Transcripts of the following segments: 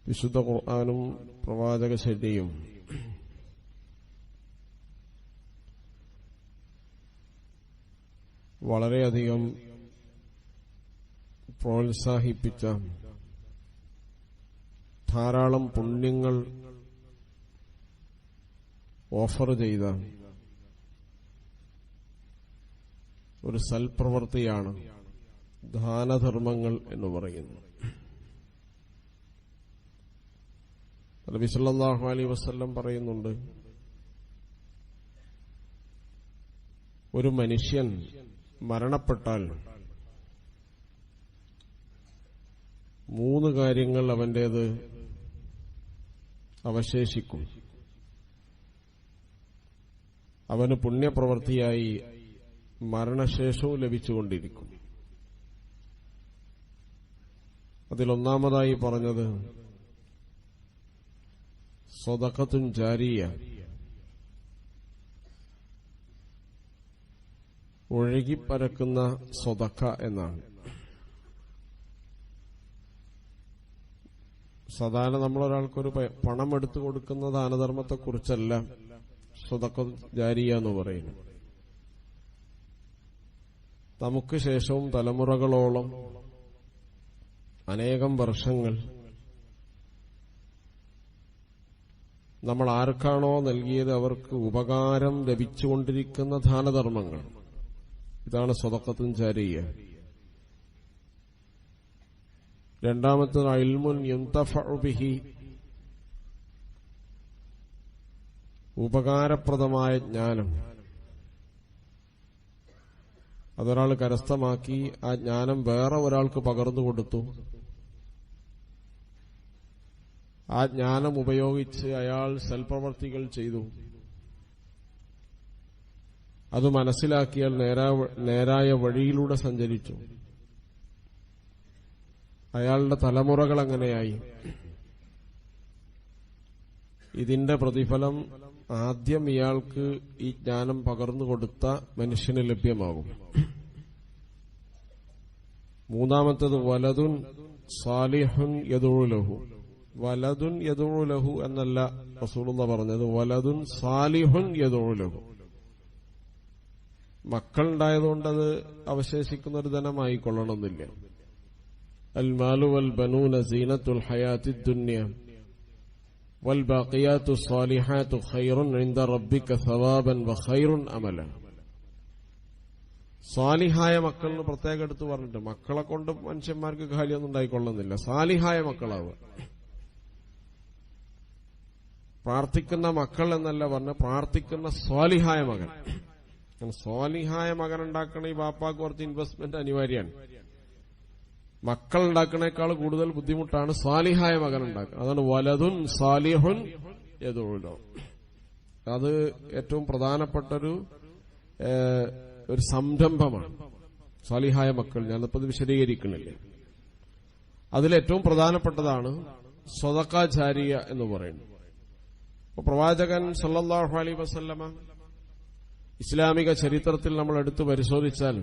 വിശുദ്ധ ഖുർആനും പ്രവാചക ചര്യയും വളരെയധികം പ്രോത്സാഹിപ്പിച്ച, ധാരാളം പുണ്യങ്ങൾ ഓഫർ ചെയ്ത ഒരു സൽപ്രവൃത്തിയാണ് ദാനധർമ്മങ്ങൾ എന്ന് പറയുന്നത്. നബി സല്ലല്ലാഹു അലൈഹി വസല്ലം പറയുന്നുണ്ട്, ഒരു മനുഷ്യൻ മരണപ്പെട്ടാൽ 3 കാര്യങ്ങൾ അവന്റേത് അവശേഷിക്കും. അവന് പുണ്യപ്രവൃത്തിയായി മരണശേഷവും ലഭിച്ചുകൊണ്ടിരിക്കും. അതിലൊന്നാമതായി പറഞ്ഞത് സ്വദഖത്തുൻ ജാരിയ, ഒഴുകിപ്പരക്കുന്ന സ്വദഖ എന്നാണ്. സാധാരണ നമ്മളൊരാൾക്കൊരു പണം എടുത്തു കൊടുക്കുന്ന ദാനധർമ്മത്തെക്കുറിച്ചല്ല സ്വദഖത്തുൻ ജാരിയ എന്ന് പറയുന്നു. നമുക്ക് ശേഷവും തലമുറകളോളം അനേകം വർഷങ്ങൾ നമ്മൾ ആർക്കാണോ നൽകിയത് അവർക്ക് ഉപകാരം ലഭിച്ചുകൊണ്ടിരിക്കുന്ന ദാനധർമ്മങ്ങൾ, ഇതാണ് സ്വദഖത്തുൻ ജാരിയ. രണ്ടാമത്തേത് ഇൽമുൻ യുന്തഫഉ ബിഹി, ഉപകാരപ്രദമായ ജ്ഞാനം. അതൊരാൾ കരസ്ഥമാക്കി ആ ജ്ഞാനം വേറെ ഒരാൾക്ക് പകർന്നു കൊടുത്തു. ആ ജ്ഞാനം ഉപയോഗിച്ച് അയാൾ സൽപ്രവർത്തികൾ ചെയ്തു. അത് മനസ്സിലാക്കിയാൽ നേരായ വഴിയിലൂടെ സഞ്ചരിച്ചു. അയാളുടെ തലമുറകൾ അങ്ങനെയായി. ഇതിന്റെ പ്രതിഫലം ആദ്യം ഇയാൾക്ക് ഈ ജ്ഞാനം പകർന്നു കൊടുത്ത മനുഷ്യന് ലഭ്യമാകും. മൂന്നാമത്തേത് വലതുൻ സാലിഹുൻ യദഉ ലഹു. വലതുൻ യദഉ ലഹു എന്നല്ല റസൂലുള്ളാഹി പറഞ്ഞത്, വലതുൻ സാലിഹുൻ യദഉ ലഹു. മക്കളുണ്ടായതുകൊണ്ടത് അവശേഷിക്കുന്ന ഒരു ധനമായിക്കൊള്ളണമെന്നില്ല. അൽ മാലു വൽ ബനൂന സീനത്തുൽ ഹയാത്തി ദുനിയ വൽ ബാഖിയാത്തു സ്വാലിഹാത്തു ഖൈറുൻ ഇൻദ റബ്ബിക സവാബൻ വ ഖൈറുൻ അമല. സാലിഹായ മക്കൾ എന്ന് പ്രത്യേകം എടുത്ത് പറഞ്ഞിട്ട്, മക്കളെ കൊണ്ട് മനുഷ്യന്മാർക്ക് കാര്യമൊന്നും ഉണ്ടായിക്കൊള്ളുന്നില്ല. സാലിഹായ മക്കളാവുക. പ്രാർത്ഥിക്കുന്ന മക്കൾ എന്നല്ല പറഞ്ഞ, പ്രാർത്ഥിക്കുന്ന സ്വാലിഹായ മകൻ. സ്വാലിഹായ മകൻ ഉണ്ടാക്കണ ഈ ബാപ്പാക്ക് കുറച്ച് ഇൻവെസ്റ്റ്മെന്റ് അനിവാര്യമാണ്. മക്കൾ ഉണ്ടാക്കണേക്കാൾ കൂടുതൽ ബുദ്ധിമുട്ടാണ് സ്വാലിഹായ മകൻ ഉണ്ടാക്കുക. അതാണ് വലതുൻ സാലിഹുൻ യദഉ ലഹു. അത് ഏറ്റവും പ്രധാനപ്പെട്ടൊരു സംരംഭമാണ്. സ്വാലിഹായ മക്കൾ, ഞാനിപ്പത് വിശദീകരിക്കണില്ല. അതിലേറ്റവും പ്രധാനപ്പെട്ടതാണ് സ്വദഖ ജാരിയ എന്ന് പറയുന്നത്. പ്രവാചകൻ സല്ലല്ലാഹു അലൈഹി വസല്ലമ ഇസ്ലാമിക ചരിത്രത്തിൽ നമ്മൾ എടുത്തു പരിശോധിച്ചാൽ,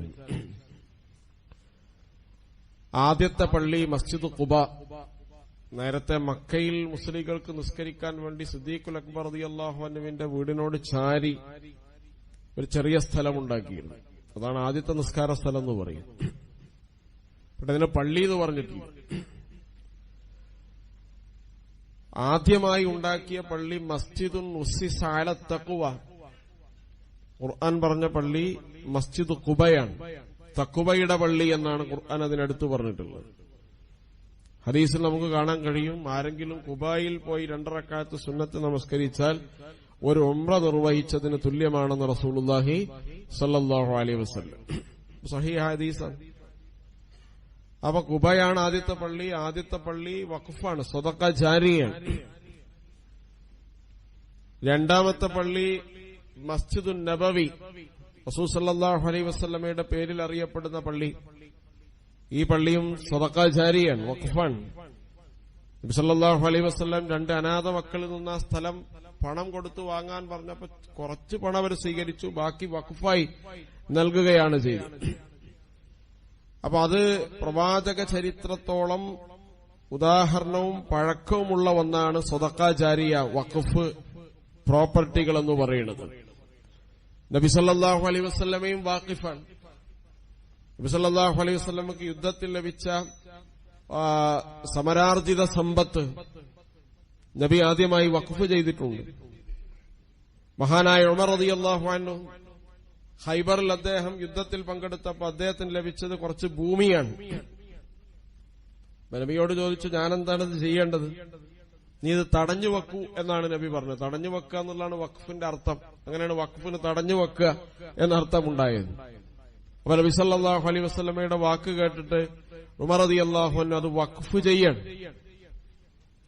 ആദ്യത്തെ പള്ളി മസ്ജിദ് ഖുബ, നേരത്തെ മക്കയിൽ മുസ്ലിങ്ങൾക്ക് നിസ്കരിക്കാൻ വേണ്ടി സിദ്ദീഖുൽ അക്ബർ റളിയല്ലാഹു അൻഹുവിന്റെ വീടിനോട് ചാരി ഒരു ചെറിയ സ്ഥലമുണ്ടാക്കിയിരുന്നു. അതാണ് ആദ്യത്തെ നിസ്കാര സ്ഥലം എന്ന് പറയും. പക്ഷെ അതിന് പള്ളി എന്ന് പറഞ്ഞിട്ടില്ല. ആദ്യമായി ഉണ്ടാക്കിയ പള്ളി മസ്ജിദുൻ ഉസ്സിസ അല തഖ്വ. ഖുർആൻ പറഞ്ഞ പള്ളി മസ്ജിദ് ഖുബയാണ്. തഖ്വയുടെ പള്ളി എന്നാണ് ഖുർആൻ അതിനടുത്ത് പറഞ്ഞിട്ടുള്ളത്. ഹദീസിൽ നമുക്ക് കാണാൻ കഴിയും, ആരെങ്കിലും ഖുബായിൽ പോയി 2 റക്അത്ത് സുന്നത്ത് നമസ്കരിച്ചാൽ ഒരു ഉംറ നിർവഹിച്ചതിന് തുല്യമാണെന്ന് റസൂലുള്ളാഹി സ്വല്ലല്ലാഹു അലൈഹി വസല്ലം. സഹീഹ് ഹദീസാണ്. അപ്പൊ ഖുബയാണ് ആദ്യത്തെ പള്ളി. ആദ്യത്തെ പള്ളി വഖഫാണ്, സ്വദഖ ജാരിയാണ്. രണ്ടാമത്തെ പള്ളി മസ്ജിദുൻ നബവി, റസൂൽ സല്ലല്ലാഹു അലൈഹി വസല്ലമയുടെ പേരിൽ അറിയപ്പെടുന്ന പള്ളി. ഈ പള്ളിയും സ്വദഖ ജാരിയാണ്, വഖഫാണ്. നബി സല്ലല്ലാഹു അലൈഹി വസല്ലം 2 അനാഥ മക്കളിൽ നിന്ന് ആ സ്ഥലം പണം കൊടുത്തു വാങ്ങാൻ പറഞ്ഞപ്പോ കുറച്ച് പണം അവർ സ്വീകരിച്ചു, ബാക്കി വഖഫായി നൽകുകയാണ് ചെയ്തത്. അപ്പൊ അത് പ്രവാചക ചരിത്രത്തോളം ഉദാഹരണവും പഴക്കവുമുള്ള ഒന്നാണ് സദഖ ജാരിയ, വഖഫ് പ്രോപ്പർട്ടികൾ എന്ന് പറയുന്നത്. നബി സല്ലല്ലാഹു അലൈഹി വസല്ലമയും വാഖിഫാണ്. നബി സല്ലല്ലാഹു അലൈഹി വസല്ലമക്ക് യുദ്ധത്തിൽ ലഭിച്ച സമരാർജിത സമ്പത്ത് നബി ആദ്യമായി വഖഫ് ചെയ്തിട്ടുണ്ട്. മഹാനായ ഉമർ റളിയല്ലാഹു അൻഹു ഖൈബറിൽ അദ്ദേഹം യുദ്ധത്തിൽ പങ്കെടുത്തപ്പോൾ അദ്ദേഹത്തിന് ലഭിച്ചത് കുറച്ച് ഭൂമിയാണ്. നബിയോട് ചോദിച്ചു, ഞാനെന്താണിത് ചെയ്യേണ്ടത്? നീ ഇത് തടഞ്ഞു വെക്കൂ എന്നാണ് നബി പറഞ്ഞത്. തടഞ്ഞു വെക്കുക എന്നുള്ളതാണ് വഖഫിന്റെ അർത്ഥം. അങ്ങനെയാണ് വഖഫിന് തടഞ്ഞു വെക്കുക എന്നർത്ഥമുണ്ടായത്. അപ്പൊ നബി സല്ലല്ലാഹു അലൈഹി വസല്ലമയുടെ വാക്ക് കേട്ടിട്ട് ഉമർ റളിയല്ലാഹു അൻഹു അത് വഖഫ് ചെയ്യാണ്.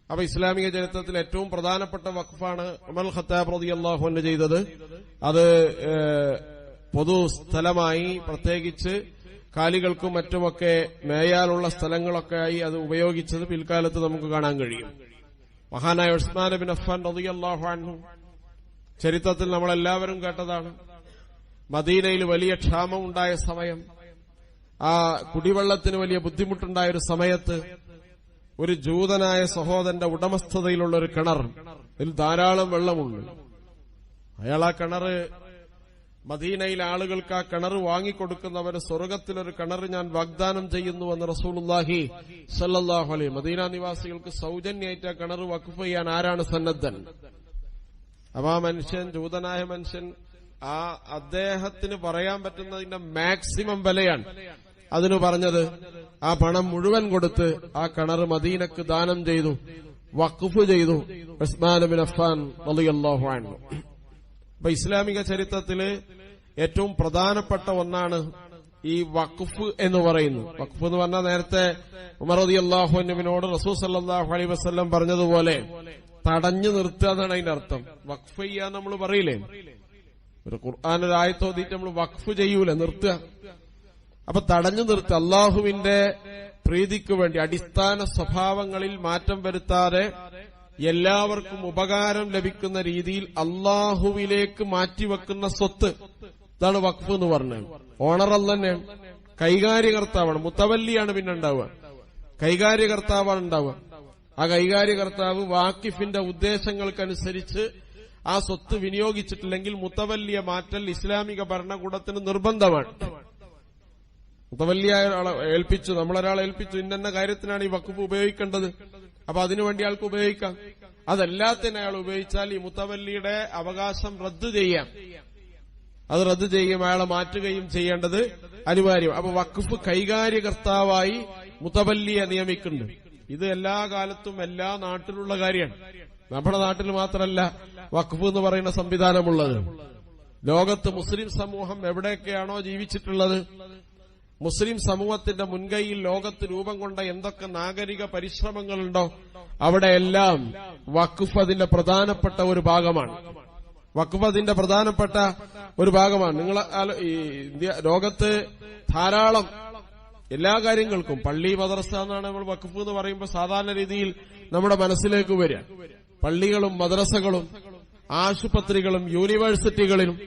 അപ്പൊ ഇസ്ലാമിക ചരിത്രത്തിൽ ഏറ്റവും പ്രധാനപ്പെട്ട വഖഫാണ് ഉമർ ഖത്താബ് റളിയല്ലാഹു അൻഹു ചെയ്തത്. അത് പൊതുസ്ഥലമായി, പ്രത്യേകിച്ച് കാലികൾക്കും മറ്റുമൊക്കെ മേയാനുള്ള സ്ഥലങ്ങളൊക്കെ ആയി അത് ഉപയോഗിച്ചത് പിൽക്കാലത്ത് നമുക്ക് കാണാൻ കഴിയും. മഹാനായ ഉസ്മാൻ ബിൻ അഫ്ഫാൻ റളിയല്ലാഹു അൻഹു ചരിത്രത്തിൽ നമ്മളെല്ലാവരും കേട്ടതാണ്. മദീനയിൽ വലിയ ക്ഷാമം ഉണ്ടായ സമയം, ആ കുടിവെള്ളത്തിന് വലിയ ബുദ്ധിമുട്ടുണ്ടായ ഒരു സമയത്ത് ഒരു ജൂതനായ സഹോദരന്റെ ഉടമസ്ഥതയിലുള്ള ഒരു കിണർ, ഇതിൽ ധാരാളം വെള്ളമുണ്ട്. അയാൾ ആ കിണറ്, മദീനയിലെ ആളുകൾക്ക് ആ കിണർ വാങ്ങിക്കൊടുക്കുന്നവര് സ്വർഗത്തിലൊരു കിണർ ഞാൻ വാഗ്ദാനം ചെയ്യുന്നുവെന്ന് റസൂലുള്ളാഹി സ്വല്ലല്ലാഹു അലൈഹി. മദീന നിവാസികൾക്ക് സൗജന്യമായിട്ട് ആ കിണർ വഖഫ് ചെയ്യാൻ ആരാണ് സന്നദ്ധൻ? അപ്പൊ ആ മനുഷ്യൻ, ജൂതനായ മനുഷ്യൻ, ആ അദ്ദേഹത്തിന് പറയാൻ പറ്റുന്നതിന്റെ മാക്സിമം വിലയാണ് അതിന് പറഞ്ഞത്. ആ പണം മുഴുവൻ കൊടുത്ത് ആ കിണർ മദീനക്ക് ദാനം ചെയ്തു, വഖഫ് ചെയ്തു ഉസ്മാൻ ബിൻ അഫ്ഫാൻ റളിയല്ലാഹു അൻഹു. അപ്പൊ ഇസ്ലാമിക ചരിത്രത്തില് ഏറ്റവും പ്രധാനപ്പെട്ട ഒന്നാണ് ഈ വഖഫ് എന്ന് പറയുന്നത്. വഖഫ് എന്ന് പറഞ്ഞാൽ നേരത്തെ ഉമർ റളിയല്ലാഹു അൻഹുവിനോട് റസൂൽ സല്ലല്ലാഹു അലൈഹി വസല്ലം പറഞ്ഞതുപോലെ തടഞ്ഞു നിർത്തുക എന്നാണ് അതിന്റെ അർത്ഥം. വഖഫ് ചെയ്യാൻ നമ്മൾ പറയില്ലേ, ഒരു ഖുർആൻ ഒരു ആയത്ത് ഓതിയിട്ട് നമ്മൾ വഖഫ് ചെയ്യൂല, നിർത്തുക. അപ്പൊ തടഞ്ഞു നിർത്തുക, അള്ളാഹുവിന്റെ പ്രീതിക്ക് വേണ്ടി അടിസ്ഥാന സ്വഭാവങ്ങളിൽ മാറ്റം വരുത്താതെ എല്ലാവർക്കും ഉപകാരം ലഭിക്കുന്ന രീതിയിൽ അള്ളാഹുവിലേക്ക് മാറ്റിവെക്കുന്ന സ്വത്ത്, ഇതാണ് വഖഫ് എന്ന് പറഞ്ഞത്. ഓണർ തന്നെ കൈകാര്യകർത്താവാണ്, മുത്തവല്ലിയാണ് പിന്നെ ഉണ്ടാവുക, കൈകാര്യകർത്താവാണ് ഉണ്ടാവുക. ആ കൈകാര്യകർത്താവ് വാക്കിഫിന്റെ ഉദ്ദേശങ്ങൾക്കനുസരിച്ച് ആ സ്വത്ത് വിനിയോഗിച്ചിട്ടില്ലെങ്കിൽ മുത്തവല്ലിയെ മാറ്റൽ ഇസ്ലാമിക ഭരണകൂടത്തിന് നിർബന്ധമാണ്. മുത്തവല്ലിയായ ഒരാളെ ഏൽപ്പിച്ചു, നമ്മളൊരാളെ ഏൽപ്പിച്ചു, ഇന്ന കാര്യത്തിനാണ് ഈ വഖഫ് ഉപയോഗിക്കേണ്ടത്, അപ്പൊ അതിനുവേണ്ടി അയാൾക്ക് ഉപയോഗിക്കാം. അതല്ലാത്തതിന് അയാൾ ഉപയോഗിച്ചാൽ ഈ മുത്തവല്ലിയുടെ അവകാശം റദ്ദു ചെയ്യാം. അത് റദ്ദു ചെയ്യും, അയാളെ മാറ്റുകയും ചെയ്യേണ്ടത് അനിവാര്യം. അപ്പൊ വഖഫ് കൈകാര്യകർത്താവായി മുത്തവല്ലിയെ നിയമിക്കുന്നുണ്ട്. ഇത് എല്ലാ കാലത്തും എല്ലാ നാട്ടിലുള്ള കാര്യമാണ്. നമ്മുടെ നാട്ടിൽ മാത്രമല്ല വഖഫ് എന്ന് പറയുന്ന സംവിധാനമുള്ളത്. ലോകത്ത് മുസ്ലിം സമൂഹം എവിടെയൊക്കെയാണോ ജീവിച്ചിട്ടുള്ളത്, മുസ്ലിം സമൂഹത്തിന്റെ മുൻകൈയിൽ ലോകത്ത് രൂപം കൊണ്ട എന്തൊക്കെ നാഗരിക പരിശ്രമങ്ങളുണ്ടോ അവിടെയെല്ലാം വഖഫ് അതിന്റെ പ്രധാനപ്പെട്ട ഒരു ഭാഗമാണ്. വഖഫ് അതിന്റെ പ്രധാനപ്പെട്ട ഒരു ഭാഗമാണ്. നിങ്ങൾ ലോകത്ത് ധാരാളം എല്ലാ കാര്യങ്ങൾക്കും, പള്ളി മദ്രസ എന്നാണ് നമ്മൾ വഖഫ് എന്ന് പറയുമ്പോൾ സാധാരണ രീതിയിൽ നമ്മുടെ മനസ്സിലേക്ക് വരിക. പള്ളികളും മദ്രസകളും ആശുപത്രികളും യൂണിവേഴ്സിറ്റികളിലും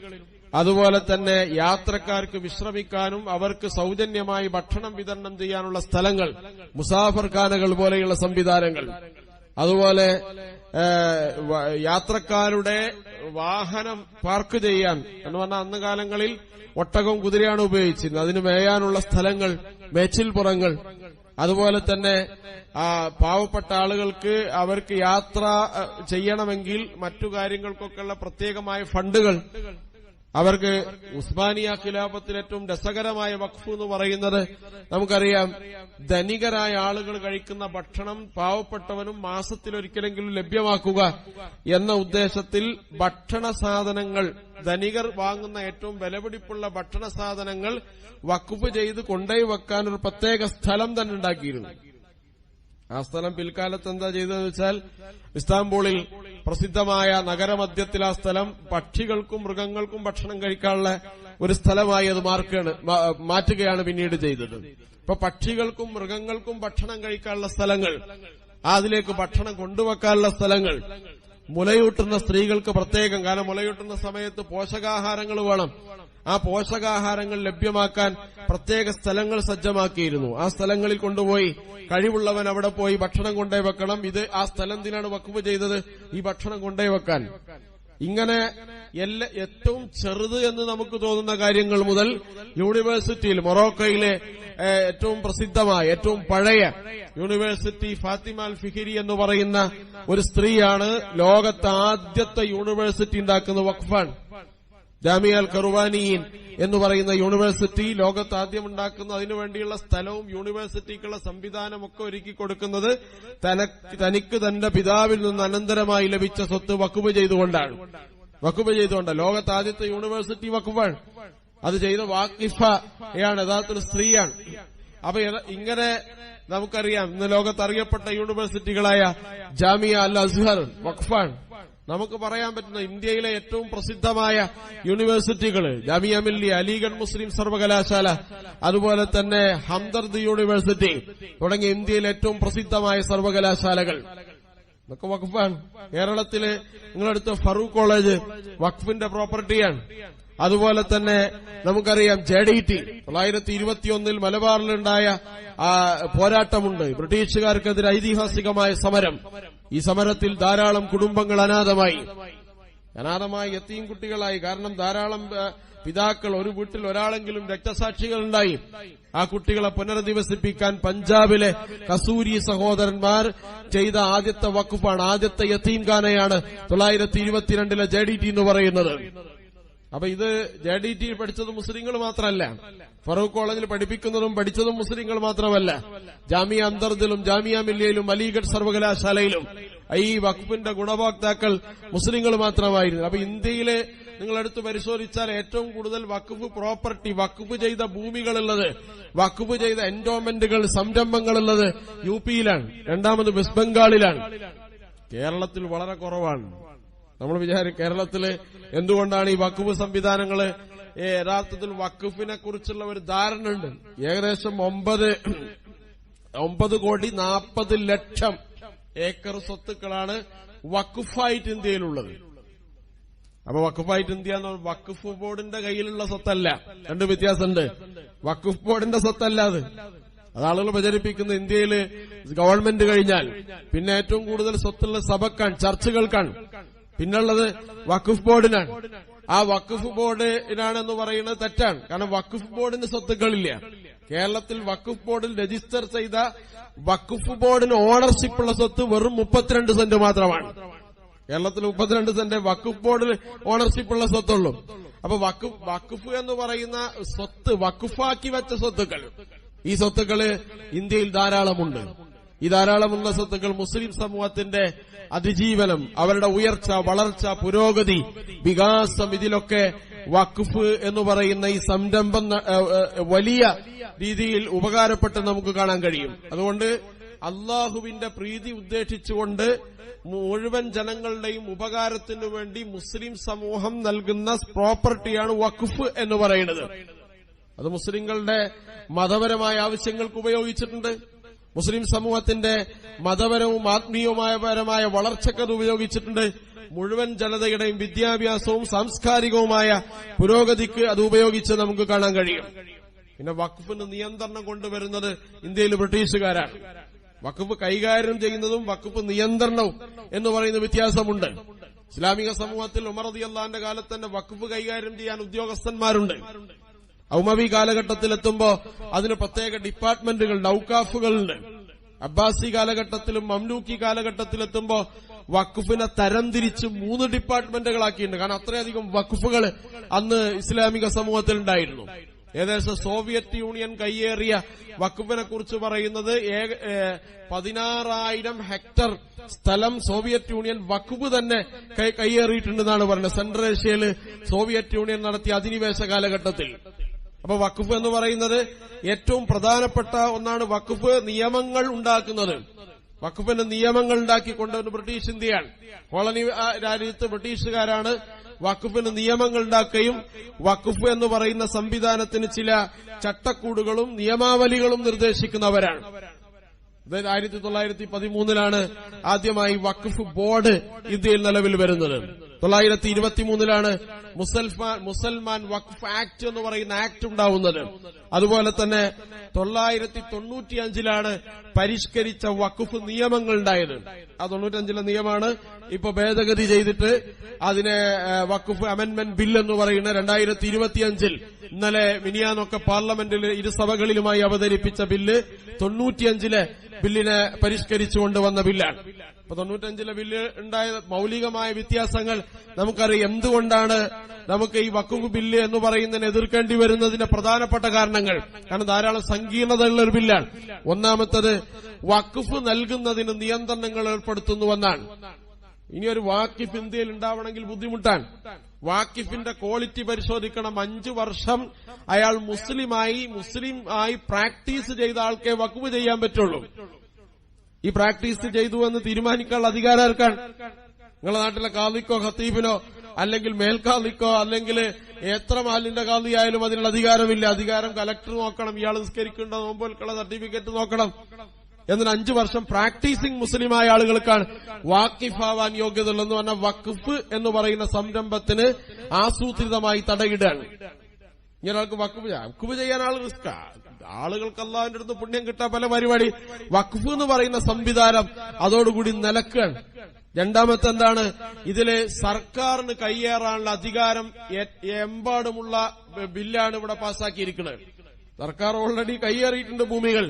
അതുപോലെ തന്നെ യാത്രക്കാർക്ക് വിശ്രമിക്കാനും അവർക്ക് സൗജന്യമായി ഭക്ഷണം വിതരണം ചെയ്യാനുള്ള സ്ഥലങ്ങൾ, മുസാഫർ ഖാനകൾ പോലെയുള്ള സംവിധാനങ്ങൾ, അതുപോലെ യാത്രക്കാരുടെ വാഹനം പാർക്ക് ചെയ്യാൻ എന്ന് പറഞ്ഞാൽ അന്ന് കാലങ്ങളിൽ ഒട്ടകവും കുതിരയാണ് ഉപയോഗിച്ചിരുന്നത്, അതിന് മേയാനുള്ള സ്ഥലങ്ങൾ, മേച്ചിൽപ്പുറങ്ങൾ, അതുപോലെ തന്നെ പാവപ്പെട്ട ആളുകൾക്ക് അവർക്ക് യാത്ര ചെയ്യണമെങ്കിൽ മറ്റു കാര്യങ്ങൾക്കൊക്കെയുള്ള പ്രത്യേകമായ ഫണ്ടുകൾ, അവർക്ക് ഉസ്മാനിയ ഖിലാഫത്തിൽ ഏറ്റവും രസകരമായ വഖഫ് എന്ന് പറയുന്നത് നമുക്കറിയാം, ധനികരായ ആളുകൾ കഴിക്കുന്ന ഭക്ഷണം പാവപ്പെട്ടവനും മാസത്തിലൊരിക്കലെങ്കിലും ലഭ്യമാക്കുക എന്ന ഉദ്ദേശത്തിൽ ഭക്ഷണ സാധനങ്ങൾ, ധനികർ വാങ്ങുന്ന ഏറ്റവും വിലപിടിപ്പുള്ള ഭക്ഷണ സാധനങ്ങൾ വഖഫ് ചെയ്ത് കൊണ്ടുപോയി വെക്കാൻ ഒരു പ്രത്യേക സ്ഥലം തന്നെ ഉണ്ടാക്കിയിരുന്നു. ആ സ്ഥലം പിൽക്കാലത്ത് എന്താ ചെയ്തതെന്ന് വെച്ചാൽ, ഇസ്താംബൂളിൽ പ്രസിദ്ധമായ നഗരമധ്യത്തിൽ ആ സ്ഥലം പക്ഷികൾക്കും മൃഗങ്ങൾക്കും ഭക്ഷണം കഴിക്കാനുള്ള ഒരു സ്ഥലമായി അത് മാറ്റുകയാണ് പിന്നീട് ചെയ്തത്. ഇപ്പൊ പക്ഷികൾക്കും മൃഗങ്ങൾക്കും ഭക്ഷണം കഴിക്കാനുള്ള സ്ഥലങ്ങൾ, അതിലേക്ക് ഭക്ഷണം കൊണ്ടുവെക്കാനുള്ള സ്ഥലങ്ങൾ, മുലയൂട്ടുന്ന സ്ത്രീകൾക്ക് പ്രത്യേകം, കാരണം മുലയൂട്ടുന്ന സമയത്ത് പോഷകാഹാരങ്ങൾ വേണം, ആ പോഷകാഹാരങ്ങൾ ലഭ്യമാക്കാൻ പ്രത്യേക സ്ഥലങ്ങൾ സജ്ജമാക്കിയിരുന്നു. ആ സ്ഥലങ്ങളിൽ കൊണ്ടുപോയി കഴിവുള്ളവൻ അവിടെ പോയി ഭക്ഷണം കൊണ്ടേ വെക്കണം. ഇത് ആ സ്ഥലം എന്തിനാണ് വഖഫ് ചെയ്തത്? ഈ ഭക്ഷണം കൊണ്ടേ വെക്കാൻ. ഇങ്ങനെ ഏറ്റവും ചെറുത് എന്ന് നമുക്ക് തോന്നുന്ന കാര്യങ്ങൾ മുതൽ യൂണിവേഴ്സിറ്റിയിൽ, മൊറോക്കോയിലെ ഏറ്റവും പ്രസിദ്ധമായ ഏറ്റവും പഴയ യൂണിവേഴ്സിറ്റി ഫാത്തിമ അൽ ഫിഹിരി എന്ന് പറയുന്ന ഒരു സ്ത്രീയാണ് ലോകത്തെ ആദ്യത്തെ യൂണിവേഴ്സിറ്റി ഉണ്ടാക്കുന്ന വഖഫാണ്. ജാമിയ അൽ ഖറുവാനിയീൻ എന്ന് പറയുന്ന യൂണിവേഴ്സിറ്റി ലോകത്ത് ആദ്യം ഉണ്ടാക്കുന്ന, അതിനുവേണ്ടിയുള്ള സ്ഥലവും യൂണിവേഴ്സിറ്റിക്കുള്ള സംവിധാനമൊക്കെ ഒരുക്കി കൊടുക്കുന്നത് തനിക്ക് തന്റെ പിതാവിൽ നിന്ന് അനന്തരമായി ലഭിച്ച സ്വത്ത് വഖഫ് ചെയ്തുകൊണ്ടാണ്. ലോകത്ത് ആദ്യത്തെ യൂണിവേഴ്സിറ്റി വഖഫാണ്. അത് ചെയ്ത വാക്കിഫയാണ്, യഥാർത്ഥ സ്ത്രീയാണ്. അപ്പൊ ഇങ്ങനെ നമുക്കറിയാം, ഇന്ന് ലോകത്ത് അറിയപ്പെട്ട യൂണിവേഴ്സിറ്റികളായ ജാമിയ അൽ അസ്ഹർ വഖഫാണ്. നമുക്ക് പറയാൻ പറ്റുന്ന ഇന്ത്യയിലെ ഏറ്റവും പ്രസിദ്ധമായ യൂണിവേഴ്സിറ്റികൾ ജാമിയ മില്ലിയ, അലിഗഡ് മുസ്ലിം സർവകലാശാല, അതുപോലെ തന്നെ ഹംദർദ് യൂണിവേഴ്സിറ്റി തുടങ്ങിയ ഇന്ത്യയിലെ ഏറ്റവും പ്രസിദ്ധമായ സർവകലാശാലകൾ ഇതൊക്കെ വഖഫാണ്. കേരളത്തില് നിങ്ങളടുത്ത ഫറൂഖ് കോളേജ് വഖഫിന്റെ പ്രോപ്പർട്ടിയാണ്. അതുപോലെ തന്നെ നമുക്കറിയാം JDT 1921 മലബാറിലുണ്ടായ പോരാട്ടമുണ്ട്. ബ്രിട്ടീഷുകാർക്കെതിരെ ഐതിഹാസികമായ സമരം. ഈ സമരത്തിൽ ധാരാളം കുടുംബങ്ങൾ അനാഥമായി യത്തീം കുട്ടികളായി. കാരണം ധാരാളം പിതാക്കൾ, ഒരു വീട്ടിൽ ഒരാളെങ്കിലും രക്തസാക്ഷികളുണ്ടായി. ആ കുട്ടികളെ പുനരധിവസിപ്പിക്കാൻ പഞ്ചാബിലെ കസൂരി സഹോദരന്മാർ ചെയ്ത ആദ്യത്തെ വഖഫാണ്, ആദ്യത്തെ യത്തീംഖാനയാണ് 1922 JDT എന്ന് പറയുന്നത്. അപ്പൊ ഇത് JDT പഠിച്ചത് മുസ്ലിങ്ങൾ മാത്രമല്ല, ഫറൂഖ് കോളേജിൽ പഠിച്ചതും മുസ്ലിങ്ങൾ മാത്രമല്ല. ജാമിയ അന്തർദിലും ജാമിയ മില്ലിയയിലും അലിഗഡ് സർവകലാശാലയിലും ഈ വഖഫിന്റെ ഗുണഭോക്താക്കൾ മുസ്ലിങ്ങൾ മാത്രമായിരുന്നു. അപ്പൊ ഇന്ത്യയിലെ നിങ്ങളെടുത്ത് പരിശോധിച്ചാൽ ഏറ്റവും കൂടുതൽ വഖഫ് പ്രോപ്പർട്ടി, വഖഫ് ചെയ്ത ഭൂമികളുള്ളത്, വഖഫ് ചെയ്ത എൻഡോമെന്റുകൾ, സംരംഭങ്ങളുള്ളത് UP-യിലാണ്. രണ്ടാമത് വെസ്റ്റ് ബംഗാളിലാണ്. കേരളത്തിൽ വളരെ കുറവാണ്. നമ്മൾ വിചാരിക്കും കേരളത്തില് എന്തുകൊണ്ടാണ് ഈ വഖഫ് സംവിധാനങ്ങള്, യഥാർത്ഥത്തിൽ വഖഫിനെ കുറിച്ചുള്ള ഒരു ധാരണ ഉണ്ട്. ഏകദേശം 9,40,00,000 ഏക്കർ സ്വത്തുക്കളാണ് വഖഫായിട്ട് ഇന്ത്യയിലുള്ളത്. അപ്പൊ വഖഫായിട്ട് ഇന്ത്യ എന്ന് പറഞ്ഞാൽ വഖഫ് ബോർഡിന്റെ കയ്യിലുള്ള സ്വത്തല്ല. രണ്ട് വ്യത്യാസമുണ്ട്. വഖഫ് ബോർഡിന്റെ സ്വത്തല്ല അത് ആളുകൾ പ്രചരിപ്പിക്കുന്ന ഇന്ത്യയിൽ ഗവൺമെന്റ് കഴിഞ്ഞാൽ പിന്നെ ഏറ്റവും കൂടുതൽ സ്വത്തുള്ള സഭക്കാണ്, ചർച്ചുകൾക്കാണ്. പിന്നുള്ളത് വഖഫ് ബോർഡിനാണ്. ആ വഖഫ് ബോർഡിനാണെന്ന് പറയുന്നത് തെറ്റാണ്. കാരണം വഖഫ് ബോർഡിന് സ്വത്തുക്കളില്ല. കേരളത്തിൽ വഖഫ് ബോർഡിൽ രജിസ്റ്റർ ചെയ്ത വഖഫ് ബോർഡിന് ഓണർഷിപ്പുള്ള സ്വത്ത് വെറും 32 സെന്റ് മാത്രമാണ്. കേരളത്തിൽ 32 സെന്റ് വഖഫ് ബോർഡിൽ ഓണർഷിപ്പുള്ള സ്വത്തുള്ളൂ. അപ്പൊ വഖഫ് എന്ന് പറയുന്ന സ്വത്ത്, വഖഫാക്കി വെച്ച സ്വത്തുക്കൾ, ഈ സ്വത്തുക്കള് ഇന്ത്യയിൽ ധാരാളമുണ്ട്. ഈ ധാരാളമുള്ള സ്വത്തുക്കൾ മുസ്ലിം സമൂഹത്തിന്റെ അതിജീവനം, അവരുടെ ഉയർച്ച, വളർച്ച, പുരോഗതി, വികാസം, ഇതിലൊക്കെ വഖഫ് എന്ന് പറയുന്ന ഈ സംരംഭം വലിയ രീതിയിൽ ഉപകാരപ്പെട്ട് നമുക്ക് കാണാൻ കഴിയും. അതുകൊണ്ട് അള്ളാഹുവിന്റെ പ്രീതി ഉദ്ദേശിച്ചുകൊണ്ട് മുഴുവൻ ജനങ്ങളുടെയും ഉപകാരത്തിനു വേണ്ടി മുസ്ലിം സമൂഹം നൽകുന്ന പ്രോപ്പർട്ടിയാണ് വഖഫ് എന്ന് പറയുന്നത്. അത് മുസ്ലിങ്ങളുടെ മതപരമായ ആവശ്യങ്ങൾക്ക് ഉപയോഗിച്ചിട്ടുണ്ട്. മുസ്ലിം സമൂഹത്തിന്റെ മതപരവും ആത്മീയപരമായ വളർച്ചയ്ക്ക് അത് ഉപയോഗിച്ചിട്ടുണ്ട്. മുഴുവൻ ജനതയുടെയും വിദ്യാഭ്യാസവും സാംസ്കാരികവുമായ പുരോഗതിക്ക് അത് ഉപയോഗിച്ച് നമുക്ക് കാണാൻ കഴിയും. പിന്നെ വഖഫിന് നിയന്ത്രണം കൊണ്ടുവരുന്നത് ഇന്ത്യയിൽ ബ്രിട്ടീഷുകാരാണ്. വഖഫ് കൈകാര്യം ചെയ്യുന്നതും വഖഫ് നിയന്ത്രണവും എന്ന് പറയുന്ന വ്യത്യാസമുണ്ട്. ഇസ്ലാമിക സമൂഹത്തിൽ ഉമർ റളിയല്ലാഹുവിന്റെ കാലത്ത് തന്നെ വഖഫ് കൈകാര്യം ചെയ്യാൻ ഉദ്യോഗസ്ഥന്മാരുണ്ട്. ഉമവി കാലഘട്ടത്തിലെത്തുമ്പോ അതിന് പ്രത്യേക ഡിപ്പാർട്ട്മെന്റുകളുണ്ട്, ഔക്കാഫുകളുണ്ട്. അബ്ബാസി കാലഘട്ടത്തിലും മംലൂക്കി കാലഘട്ടത്തിലെത്തുമ്പോ വഖഫിനെ തരംതിരിച്ച് 3 ഡിപ്പാർട്ട്മെന്റുകളാക്കിയിട്ടുണ്ട്. കാരണം അത്രയധികം വഖഫുകൾ അന്ന് ഇസ്ലാമിക സമൂഹത്തിൽ ഉണ്ടായിരുന്നു. ഏകദേശം സോവിയറ്റ് യൂണിയൻ കയ്യേറിയ വഖഫിനെ കുറിച്ച് പറയുന്നത് 16,000 ഹെക്ടർ സ്ഥലം സോവിയറ്റ് യൂണിയൻ വഖഫ് തന്നെ കയ്യേറിയിട്ടുണ്ടെന്നാണ് പറയുന്നത്. സെൻട്രൽ ഏഷ്യയിൽ സോവിയറ്റ് യൂണിയൻ നടത്തിയ അധിനിവേശ കാലഘട്ടത്തിൽ. അപ്പൊ വഖഫ് എന്ന് പറയുന്നത് ഏറ്റവും പ്രധാനപ്പെട്ട ഒന്നാണ്. വഖഫ് നിയമങ്ങൾ ഉണ്ടാക്കുന്നത്, വഖഫിന്റെ നിയമങ്ങൾ ഉണ്ടാക്കിക്കൊണ്ടുവരുന്ന ബ്രിട്ടീഷ് ഇന്ത്യയാണ്. കോളനി രാജ്യത്ത് ബ്രിട്ടീഷുകാരാണ് വഖഫിന് നിയമങ്ങൾ ഉണ്ടാക്കുകയും വഖഫ് എന്ന് പറയുന്ന സംവിധാനത്തിന് ചില ചട്ടക്കൂടുകളും നിയമാവലികളും നിർദ്ദേശിക്കുന്നവരാണ്. 1913 ആദ്യമായി വഖഫ് ബോർഡ് ഇന്ത്യയിൽ നിലവിൽ വരുന്നത്. 923 മുസൽമാൻ വഖഫ് ആക്ട് എന്ന് പറയുന്ന ആക്ട് ഉണ്ടാവുന്നത്. അതുപോലെ തന്നെ 995 പരിഷ്കരിച്ച വഖഫ് നിയമങ്ങൾ ഉണ്ടായത്. ആ 95 നിയമമാണ് ഇപ്പൊ ഭേദഗതി ചെയ്തിട്ട് അതിനെ വഖഫ് അമെന്റ്മെന്റ് ബിൽ എന്ന് പറയുന്ന 2025 ഇന്നലെ മിനിയാന്നൊക്കെ പാർലമെന്റിൽ ഇരുസഭകളിലുമായി അവതരിപ്പിച്ച ബില്ല് 95 ബില്ലിനെ പരിഷ്കരിച്ചുകൊണ്ട് വന്ന ബില്ലാണ്. ഇപ്പൊ 95 ബില്ല് ഉണ്ടായ മൌലികമായ വ്യത്യാസങ്ങൾ നമുക്കറിയാം. എന്തുകൊണ്ടാണ് നമുക്ക് ഈ വഖഫ് ബില്ല് എന്ന് പറയുന്നതിനെ എതിർക്കേണ്ടി വരുന്നതിന്റെ പ്രധാനപ്പെട്ട കാരണങ്ങൾ? കാരണം ധാരാളം സങ്കീർണതയുള്ള ഒരു ബില്ലാണ്. ഒന്നാമത്തത് വഖഫ് നൽകുന്നതിന് നിയന്ത്രണങ്ങൾ ഏർപ്പെടുത്തുന്നുവെന്നാണ്. ഇനി ഒരു വാക്കിഫ് ഇന്ത്യയിൽ ഉണ്ടാവണമെങ്കിൽ ബുദ്ധിമുട്ടാണ്. വാക്കിഫിന്റെ ക്വാളിറ്റി പരിശോധിക്കണം. 5 വർഷം അയാൾ മുസ്ലിമായി പ്രാക്ടീസ് ചെയ്ത ആൾക്കേ വഖഫ് ചെയ്യാൻ പറ്റുള്ളൂ. ഈ പ്രാക്ടീസ് ചെയ്തു എന്ന് തീരുമാനിക്കാനുള്ള അധികാരം ആർക്കാണ്? നിങ്ങളുടെ നാട്ടിലെ കാദിക്കോ ഖത്തീബിനോ അല്ലെങ്കിൽ മേൽക്കാദിക്കോ അല്ലെങ്കിൽ എത്ര മാലിന്റെ കാദിയായാലും അതിനുള്ള അധികാരമില്ല. അധികാരം കലക്ടർ നോക്കണം. ഇയാൾ നിസ്കരിക്കേണ്ട നോമ്പുകൾക്കുള്ള സർട്ടിഫിക്കറ്റ് നോക്കണം. എന്നിട്ട് 5 വർഷം പ്രാക്ടീസിംഗ് മുസ്ലിമായ ആളുകൾക്കാണ് വാക്കിഫാവാൻ യോഗ്യതയുള്ളതെന്ന് പറഞ്ഞാൽ വഖഫ് എന്ന് പറയുന്ന സംരംഭത്തിന് ആസൂത്രിതമായി തടയിടാണ്. ഇങ്ങനൊരാൾക്ക് വഖഫ് ചെയ്യാൻ ആൾ റിസ്ക്കാ. ആളുകൾക്ക് അല്ലാഹുവിന്റെ അടുത്ത് പുണ്യം കിട്ടാൻ പല പരിപാടി. വഖഫ് എന്ന് പറയുന്ന സംവിധാനം അതോടുകൂടി നിലക്കാണ്. രണ്ടാമത്തെ എന്താണ്? ഇതില് സർക്കാരിന് കയ്യേറാനുള്ള അധികാരം എമ്പാടുമുള്ള ബില്ലാണ് ഇവിടെ പാസ്സാക്കിയിരിക്കുന്നത്. സർക്കാർ ഓൾറെഡി കയ്യേറിയിട്ടുണ്ട് ഭൂമികൾ.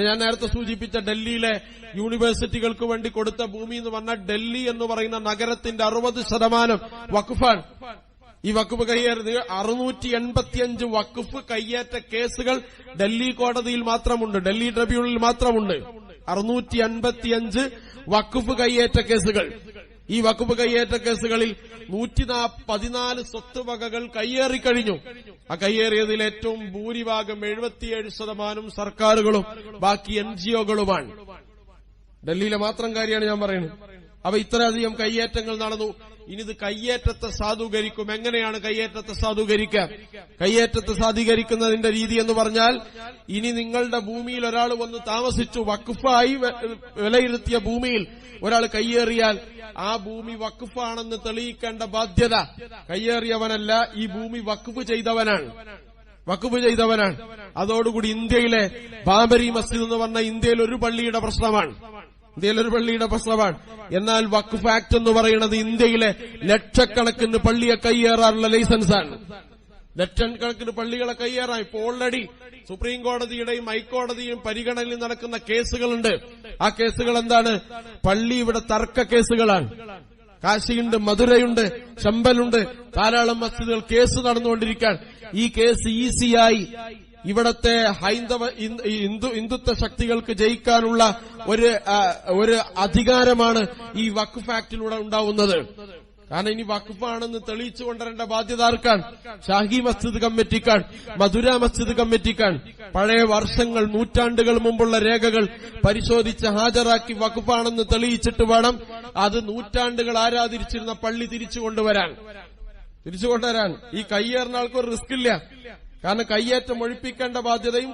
ഞാൻ നേരത്തെ സൂചിപ്പിച്ച ഡൽഹിയിലെ യൂണിവേഴ്സിറ്റികൾക്ക് വേണ്ടി കൊടുത്ത ഭൂമി എന്ന് പറഞ്ഞാൽ ഡൽഹി എന്ന് പറയുന്ന നഗരത്തിന്റെ 60% വഖഫാണ്. ഈ വഖഫ് കയ്യേറി 685 വഖഫ് കയ്യേറ്റ കേസുകൾ ഡൽഹി കോടതിയിൽ മാത്രമുണ്ട്. ഡൽഹി ട്രിബ്യൂണലിൽ മാത്രമുണ്ട് 655 വഖഫ് കയ്യേറ്റ കേസുകൾ. ഈ വഖഫ് കയ്യേറ്റ കേസുകളിൽ 114 സ്വത്ത് വകകൾ കയ്യേറിക്കഴിഞ്ഞു. ആ കയ്യേറിയതിൽ ഏറ്റവും ഭൂരിഭാഗം 77% സർക്കാരുകളും ബാക്കി NGOകളുമാണ്. ഡൽഹിയിലെ മാത്രം കാര്യമാണ് ഞാൻ പറയുന്നത്. അപ്പൊ ഇത്രയധികം കയ്യേറ്റങ്ങൾ നടന്നു. ഇനി ഇത് കയ്യേറ്റത്തെ സാധൂകരിക്കും. എങ്ങനെയാണ് കയ്യേറ്റത്തെ സാധൂകരിക്കുക? കയ്യേറ്റത്തെ സാധൂകരിക്കുന്നതിന്റെ രീതി എന്ന് പറഞ്ഞാൽ, ഇനി നിങ്ങളുടെ ഭൂമിയിൽ ഒരാൾ വന്ന് താമസിച്ചു, വഖഫായി വിലയിരുത്തിയ ഭൂമിയിൽ ഒരാൾ കയ്യേറിയാൽ ആ ഭൂമി വഖഫാണെന്ന് തെളിയിക്കേണ്ട ബാധ്യത കയ്യേറിയവനല്ല, ഈ ഭൂമി വഖഫ് ചെയ്തവനാണ്. അതോടുകൂടി ഇന്ത്യയിലെ ബാബരി മസ്ജിദ് എന്ന് പറഞ്ഞ ഇന്ത്യയിൽ ഒരു പള്ളിയുടെ പ്രശ്നമാണ്. എന്നാൽ വഖഫ് ആക്ട് എന്ന് പറയുന്നത് ഇന്ത്യയിലെ ലക്ഷക്കണക്കിന് പള്ളിയെ കയ്യേറാനുള്ള ലൈസൻസാണ്. ലക്ഷക്കണക്കിന് പള്ളികളെ കയ്യേറാൻ ഇപ്പൊ ഓൾറെഡി സുപ്രീം കോടതിയുടെയും ഹൈക്കോടതിയും പരിഗണനയിൽ നടക്കുന്ന കേസുകളുണ്ട്. ആ കേസുകൾ എന്താണ്? പള്ളി ഇവിടെ തർക്ക കേസുകളാണ്. കാശിയുണ്ട്, മധുരയുണ്ട്, ശമ്പലുണ്ട്, ധാരാളം മസ്ജിദുകൾ കേസ് നടന്നുകൊണ്ടിരിക്കാൻ. ഈ കേസ് ഈസിയായി ഇവിടത്തെ ഹിന്ദുത്വ ശക്തികൾക്ക് ജയിക്കാനുള്ള ഒരു അധികാരമാണ് ഈ വഖഫ് ആക്ടിലൂടെ ഉണ്ടാവുന്നത്. കാരണം ഇനി വഖഫാണെന്ന് തെളിയിച്ചു കൊണ്ടുവരേണ്ട ബാധ്യത ആർക്കാണ്? ഷാഹി മസ്ജിദ് കമ്മിറ്റിക്കാണ്, മധുര മസ്ജിദ് കമ്മിറ്റിക്കാണ്. പഴയ വർഷങ്ങൾ, നൂറ്റാണ്ടുകൾ മുമ്പുള്ള രേഖകൾ പരിശോധിച്ച് ഹാജരാക്കി വഖഫാണെന്ന് തെളിയിച്ചിട്ട് വേണം അത് നൂറ്റാണ്ടുകൾ ആരാധിച്ചിരുന്ന പള്ളി തിരിച്ചു കൊണ്ടുവരാൻ. ഈ കയ്യേറുന്ന ആൾക്കൊരു റിസ്ക് ഇല്ല. കാരണം കയ്യേറ്റം ഒഴിപ്പിക്കേണ്ട ബാധ്യതയും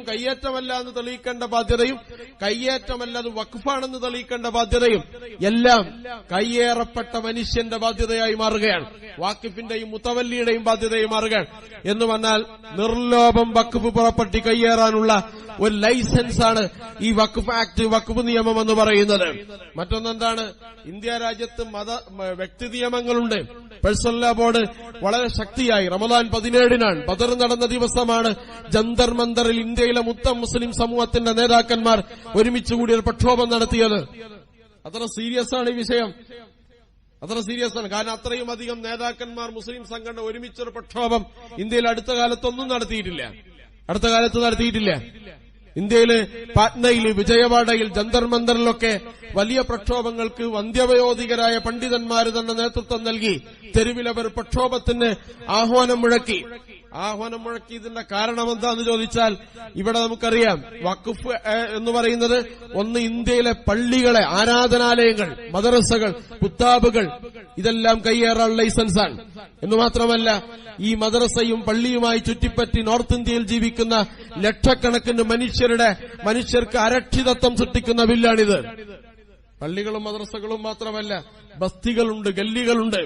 കയ്യേറ്റമല്ല എന്ന് തെളിയിക്കേണ്ട ബാധ്യതയും കയ്യേറ്റമല്ല അത് വഖഫാണെന്ന് തെളിയിക്കേണ്ട ബാധ്യതയും എല്ലാം കയ്യേറപ്പെട്ട മനുഷ്യന്റെ ബാധ്യതയായി മാറുകയാണ്. വാക്കിഫിന്റെയും മുത്തവല്ലിയുടെയും ബാധ്യതയായി മാറുകയാണ്. എന്ന് പറഞ്ഞാൽ നിർലോഭം വഖഫ് പുറപ്പെട്ടി കയ്യേറാനുള്ള ഒരു ലൈസൻസാണ് ഈ വഖഫ് ആക്ട്, വഖഫ് നിയമം എന്ന് പറയുന്നത്. മറ്റൊന്നെന്താണ്? ഇന്ത്യ രാജ്യത്ത് വ്യക്തി നിയമങ്ങളുണ്ട്. പേഴ്സണൽ ലോ ബോർഡ് വളരെ ശക്തിയായി റമദാൻ 17-നാണ്, ബദർ നടന്ന ദിവസമാണ് ജന്തർ മന്ദറിൽ ഇന്ത്യയിലെ മൊത്തം മുസ്ലിം സമൂഹത്തിന്റെ നേതാക്കന്മാർ ഒരുമിച്ച് കൂടി ഒരു പ്രക്ഷോഭം നടത്തിയത്. അത്ര സീരിയസ് ആണ് ഈ വിഷയം, അത്ര സീരിയസ് ആണ്. കാരണം അത്രയും അധികം നേതാക്കന്മാർ മുസ്ലിം സംഘടന ഒരുമിച്ചൊരു പ്രക്ഷോഭം ഇന്ത്യയിൽ അടുത്ത കാലത്തൊന്നും നടത്തിയിട്ടില്ല. ഇന്ത്യയില് പാറ്റ്നയില്, വിജയവാഡയിൽ, ജന്തർ മന്ദറിലൊക്കെ വലിയ പ്രക്ഷോഭങ്ങൾക്ക് വന്ധ്യവയോധികരായ പണ്ഡിതന്മാര് തന്നെ നേതൃത്വം നൽകി. തെരുവിലവർ പ്രക്ഷോഭത്തിന് ആഹ്വാനം മുഴക്കി. ഇതിന്റെ കാരണം എന്താന്ന് ചോദിച്ചാൽ, ഇവിടെ നമുക്കറിയാം വഖഫ് എന്ന് പറയുന്നത് ഒന്ന് ഇന്ത്യയിലെ പള്ളികളെ, ആരാധനാലയങ്ങൾ, മദ്രസകൾ, കുത്താബുകൾ ഇതെല്ലാം കയ്യേറാനുള്ള ലൈസൻസാണ്. എന്ന് മാത്രമല്ല, ഈ മദ്രസയും പള്ളിയുമായി ചുറ്റിപ്പറ്റി നോർത്ത് ഇന്ത്യയിൽ ജീവിക്കുന്ന ലക്ഷക്കണക്കിന് മനുഷ്യർക്ക് അരക്ഷിതത്വം സൃഷ്ടിക്കുന്ന ബില്ലാണിത്. പള്ളികളും മദ്രസകളും മാത്രമല്ല, ബസ്തികളുണ്ട്, ഗല്ലികളുണ്ട്.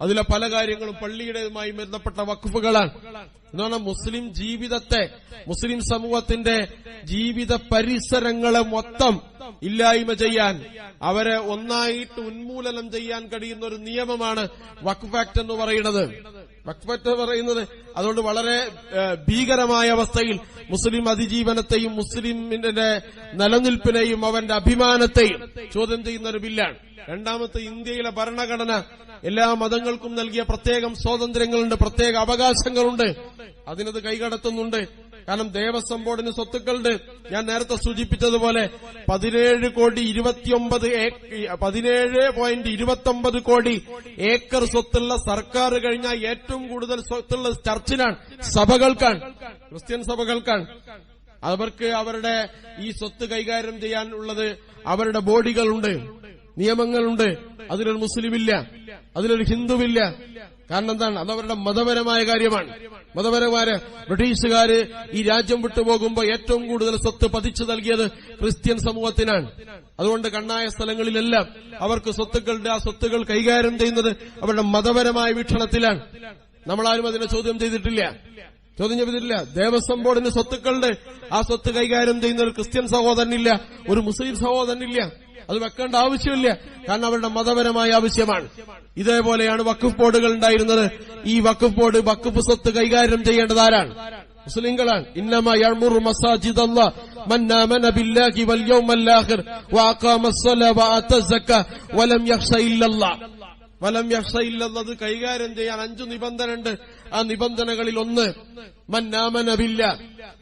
അതിലെ പല കാര്യങ്ങളും പള്ളിയുടേതുമായി ബന്ധപ്പെട്ട വഖഫുകളാണ്. എന്ന് പറഞ്ഞാൽ മുസ്ലിം ജീവിതത്തെ, മുസ്ലിം സമൂഹത്തിന്റെ ജീവിത പരിസരങ്ങളെ മൊത്തം ഇല്ലായ്മ ചെയ്യാൻ, അവരെ ഒന്നായിട്ട് ഉന്മൂലനം ചെയ്യാൻ കഴിയുന്ന ഒരു നിയമമാണ് വഖഫ് ആക്ട് എന്ന് പറയുന്നത്. വഖഫ് ആക്ട് പറയുന്നത് അതുകൊണ്ട് വളരെ ഭീകരമായ അവസ്ഥയിൽ മുസ്ലിം അതിജീവനത്തെയും മുസ്ലിമിന്റെ നിലനിൽപ്പിനെയും അവന്റെ അഭിമാനത്തെയും ചോദ്യം ചെയ്യുന്ന ഒരു ബില്ലാണ്. രണ്ടാമത്തെ, ഇന്ത്യയിലെ ഭരണഘടന എല്ലാ മതങ്ങൾക്കും നൽകിയ പ്രത്യേകം സ്വാതന്ത്ര്യങ്ങളുണ്ട്, പ്രത്യേക അവകാശങ്ങളുണ്ട്. അതിനത് കൈകടത്തുന്നുണ്ട്. കാരണം ദേവസ്വം ബോർഡിന് സ്വത്തുക്കളുണ്ട്. ഞാൻ നേരത്തെ സൂചിപ്പിച്ചതുപോലെ 17.29 കോടി ഏക്കർ സ്വത്തുള്ള സർക്കാർ കഴിഞ്ഞാൽ ഏറ്റവും കൂടുതൽ സ്വത്തുള്ള ചർച്ചിനാണ്, സഭകൾക്കാണ്, ക്രിസ്ത്യൻ സഭകൾക്കാണ്. അവർക്ക് അവരുടെ ഈ സ്വത്ത് കൈകാര്യം ചെയ്യാനുള്ളത് അവരുടെ ബോഡികളുണ്ട്, നിയമങ്ങളുണ്ട്. അതിലൊരു മുസ്ലിമില്ല, അതിലൊരു ഹിന്ദുവില്ല. കാരണം എന്താണ്? അതവരുടെ മതപരമായ കാര്യമാണ്. മതപരമായ ബ്രിട്ടീഷുകാര് ഈ രാജ്യം വിട്ടുപോകുമ്പോൾ ഏറ്റവും കൂടുതൽ സ്വത്ത് പതിച്ചു നൽകിയത് ക്രിസ്ത്യൻ സമൂഹത്തിനാണ്. അതുകൊണ്ട് കണ്ണായ സ്ഥലങ്ങളിലെല്ലാം അവർക്ക് സ്വത്തുക്കളുടെ ആ സ്വത്തുകൾ കൈകാര്യം ചെയ്യുന്നത് അവരുടെ മതപരമായ വീക്ഷണത്തിലാണ്. നമ്മളാരും അതിനെ ചോദ്യം ചെയ്തിട്ടില്ല. ദേവസ്വം ബോർഡിന് സ്വത്തുക്കളുടെ ആ സ്വത്ത് കൈകാര്യം ചെയ്യുന്ന ഒരു ക്രിസ്ത്യൻ സഹോദരനില്ല, ഒരു മുസ്ലിം സഹോദരനില്ല. അത് വെക്കേണ്ട ആവശ്യമില്ല. കാരണം അവരുടെ മതപരമായ ആവശ്യമാണ്. ഇതേപോലെയാണ് വഖഫ് ബോർഡുകൾ ഉണ്ടായിരുന്നത്. ഈ വഖഫ് ബോർഡ് വഖഫ് സ്വത്ത് കൈകാര്യം ചെയ്യേണ്ടത് ആരാണ്? മുസ്ലിങ്ങളാണ്. ഇന്നമാ യഅ്മുറു മസാജിദല്ലാഹ് മൻ ആമന ബില്ലാഹി വൽ യൗമൽ ആഖിർ വഅഖാമസ്സലാത വഅതസ്സക്ക വലം യഖ്ശ ഇല്ലല്ലാഹ്. വലം യഖ്ശ ഇല്ലല്ലാഹ് കൈകാര്യം ചെയ്യാൻ 5 നിബന്ധനയുണ്ട്. ആ നിബന്ധനകളിൽ ഒന്ന് മൻ ആമന ബില്ലാഹ്,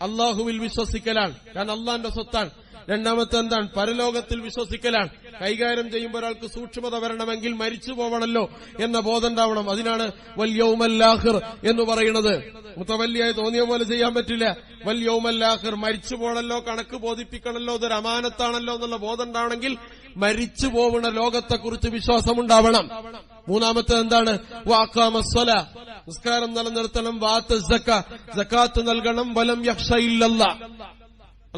അല്ലാഹുവിൽ വിശ്വസിക്കലാണ്. കാരണം അല്ലാഹുവിന്റെ സ്വത്താണ്. രണ്ടാമത്തെ എന്താണ്? പരലോകത്തിൽ വിശ്വസിക്കലാണ്. കൈകാര്യം ചെയ്യുമ്പോൾ ഒരാൾക്ക് സൂക്ഷ്മത വരണമെങ്കിൽ മരിച്ചു പോവണല്ലോ എന്ന ബോധം ഉണ്ടാവണം. അതിനാണ് വൽ യൗമൽ ആഖിർ എന്ന് പറയുന്നത്. മുതവല്ലിയായി തോന്നിയ പോലെ ചെയ്യാൻ പറ്റില്ല. വൽ യൗമൽ ആഖിർ, മരിച്ചു പോകണല്ലോ, കണക്ക് ബോധിപ്പിക്കണല്ലോ, ഇതൊരു അമാനത്താണല്ലോ എന്നുള്ള ബോധം ഉണ്ടാവണമെങ്കിൽ മരിച്ചു പോകുന്ന ലോകത്തെക്കുറിച്ച് വിശ്വാസമുണ്ടാവണം. മൂന്നാമത്തെ എന്താണ്? വഅഖാമസ്സലാ, നിസ്കാരം നിലനിർത്തണം. വഅതസ്സക്ക, സകാത്ത് നൽകണം. വലം യഖ്ശ ഇല്ലല്ലാഹ്,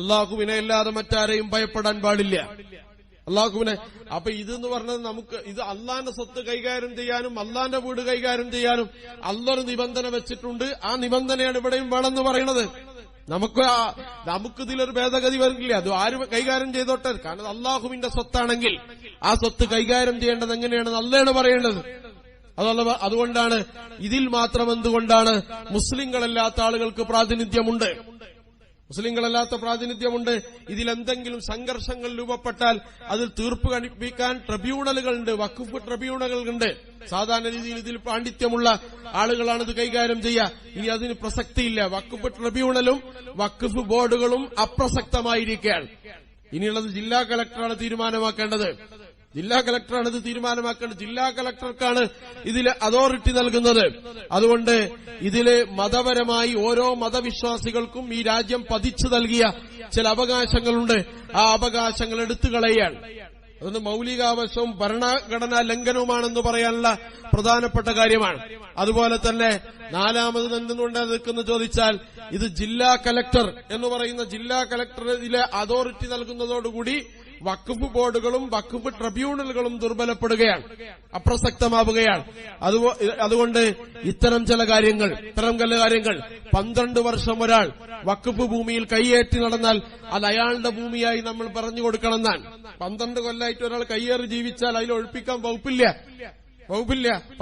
അള്ളാഹുവിനെ അല്ലാതെ മറ്റാരെയും ഭയപ്പെടാൻ പാടില്ല. അള്ളാഹുവിനെ. അപ്പൊ ഇതെന്ന് പറഞ്ഞത് നമുക്ക് ഇത് അള്ളാന്റെ സ്വത്ത് കൈകാര്യം ചെയ്യാനും അള്ളാന്റെ വീട് കൈകാര്യം ചെയ്യാനും അള്ളൊരു നിബന്ധന വെച്ചിട്ടുണ്ട്. ആ നിബന്ധനയാണ് ഇവിടെയും വേണമെന്ന് പറയുന്നത്. നമുക്കിതിലൊരു ഭേദഗതി വരില്ല. അത് ആര് കൈകാര്യം ചെയ്തോട്ടെ. കാരണം അള്ളാഹുവിന്റെ സ്വത്താണെങ്കിൽ ആ സ്വത്ത് കൈകാര്യം ചെയ്യേണ്ടത് എങ്ങനെയാണെന്ന് അള്ളയാണ് പറയേണ്ടത്. അതുകൊണ്ടാണ് ഇതിൽ മാത്രം എന്തുകൊണ്ടാണ് മുസ്ലിങ്ങളല്ലാത്ത ആളുകൾക്ക് പ്രാതിനിധ്യമുണ്ട്. മുസ്ലിങ്ങളല്ലാത്ത പ്രാതിനിധ്യമുണ്ട്. ഇതിലെന്തെങ്കിലും സംഘർഷങ്ങൾ രൂപപ്പെട്ടാൽ അതിൽ തീർപ്പ് കണിപ്പിക്കാൻ ട്രിബ്യൂണലുകളുണ്ട്, വഖഫ് ട്രിബ്യൂണലുകളുണ്ട്. സാധാരണ രീതിയിൽ ഇതിൽ പാണ്ഡിത്യമുള്ള ആളുകളാണ് ഇത് കൈകാര്യം ചെയ്യുക. ഇനി അതിന് പ്രസക്തിയില്ല. വഖഫ് ട്രിബ്യൂണലും വഖഫ് ബോർഡുകളും അപ്രസക്തമായിരിക്കുകയാണ്. ഇനിയുള്ളത് ജില്ലാ കളക്ടറാണ് തീരുമാനമാക്കേണ്ടത്. ജില്ലാ കളക്ടറാണ് ഇത് തീരുമാനമാക്കേണ്ടത്. ജില്ലാ കളക്ടർക്കാണ് ഇതിലെ അതോറിറ്റി നൽകുന്നത്. അതുകൊണ്ട് ഇതില് മതപരമായി ഓരോ മതവിശ്വാസികൾക്കും ഈ രാജ്യം പതിച്ചു നൽകിയ ചില അവകാശങ്ങളുണ്ട്. ആ അവകാശങ്ങൾ എടുത്തു കളയാണ്. അതൊന്ന് മൌലികാവകാശവും ഭരണഘടനാ ലംഘനവുമാണെന്ന് പറയാനുള്ള പ്രധാനപ്പെട്ട കാര്യമാണ്. അതുപോലെ തന്നെ നാലാമത് എന്തുകൊണ്ട് നിൽക്കുന്നു ചോദിച്ചാൽ, ഇത് ജില്ലാ കളക്ടർ എന്ന് പറയുന്ന ജില്ലാ കളക്ടർ ഇതിലെ അതോറിറ്റി നൽകുന്നതോടുകൂടി വഖഫ് ബോർഡുകളും വഖഫ് ട്രിബ്യൂണലുകളും ദുർബലപ്പെടുകയാണ്, അപ്രസക്തമാവുകയാണ്. അതുകൊണ്ട് ഇത്തരം ചില കാര്യങ്ങൾ 12 വർഷം ഒരാൾ വഖഫ് ഭൂമിയിൽ കൈയേറ്റി നടന്നാൽ അത് അയാളുടെ ഭൂമിയായി നമ്മൾ പറഞ്ഞു കൊടുക്കണമെന്നാണ്. 12 കൊല്ലമായിട്ട് ഒരാൾ കയ്യേറി ജീവിച്ചാൽ അതിൽ ഒഴിപ്പിക്കാൻ വകുപ്പില്ല.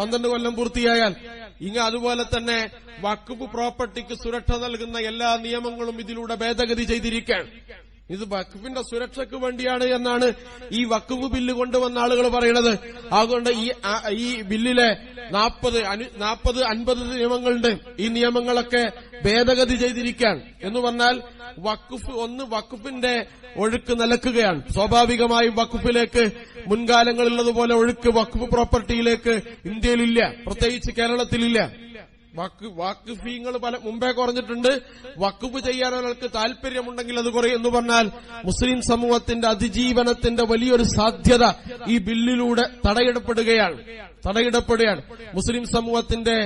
12 കൊല്ലം പൂർത്തിയായാൽ. അതുപോലെ തന്നെ വഖഫ് പ്രോപ്പർട്ടിക്ക് സുരക്ഷ നൽകുന്ന എല്ലാ നിയമങ്ങളും ഇതിലൂടെ ഭേദഗതി ചെയ്തിരിക്കുകയാണ്. ഇത് വഖഫിന്റെ സുരക്ഷയ്ക്ക് വേണ്ടിയാണ് എന്നാണ് ഈ വഖഫ് ബില്ല് കൊണ്ടുവന്ന ആളുകൾ പറയുന്നത്. അതുകൊണ്ട് ഈ ബില്ലിലെ 40-50 നിയമങ്ങളുണ്ട്. ഈ നിയമങ്ങളൊക്കെ ഭേദഗതി ചെയ്തിരിക്കുകയാണ്. എന്ന് പറഞ്ഞാൽ വഖഫിന്റെ ഒഴുക്ക് നിലക്കുകയാണ്. സ്വാഭാവികമായും വഖഫിലേക്ക് മുൻകാലങ്ങളിലുള്ളതുപോലെ ഒഴുക്ക് വഖഫ് പ്രോപ്പർട്ടിയിലേക്ക് ഇന്ത്യയിലില്ല, പ്രത്യേകിച്ച് കേരളത്തിലില്ല. വഖഫീങ്ങൾ മുമ്പേ കുറഞ്ഞിട്ടുണ്ട്. വഖഫ് ചെയ്യാൻ ഒരാൾക്ക് താല്പര്യമുണ്ടെങ്കിൽ അത് കുറയും എന്ന് പറഞ്ഞാൽ മുസ്ലിം സമൂഹത്തിന്റെ അതിജീവനത്തിന്റെ വലിയൊരു സാധ്യത ഈ ബില്ലിലൂടെ തടയിടപ്പെടുകയാണ്. മുസ്ലിം സമൂഹത്തിന്റെ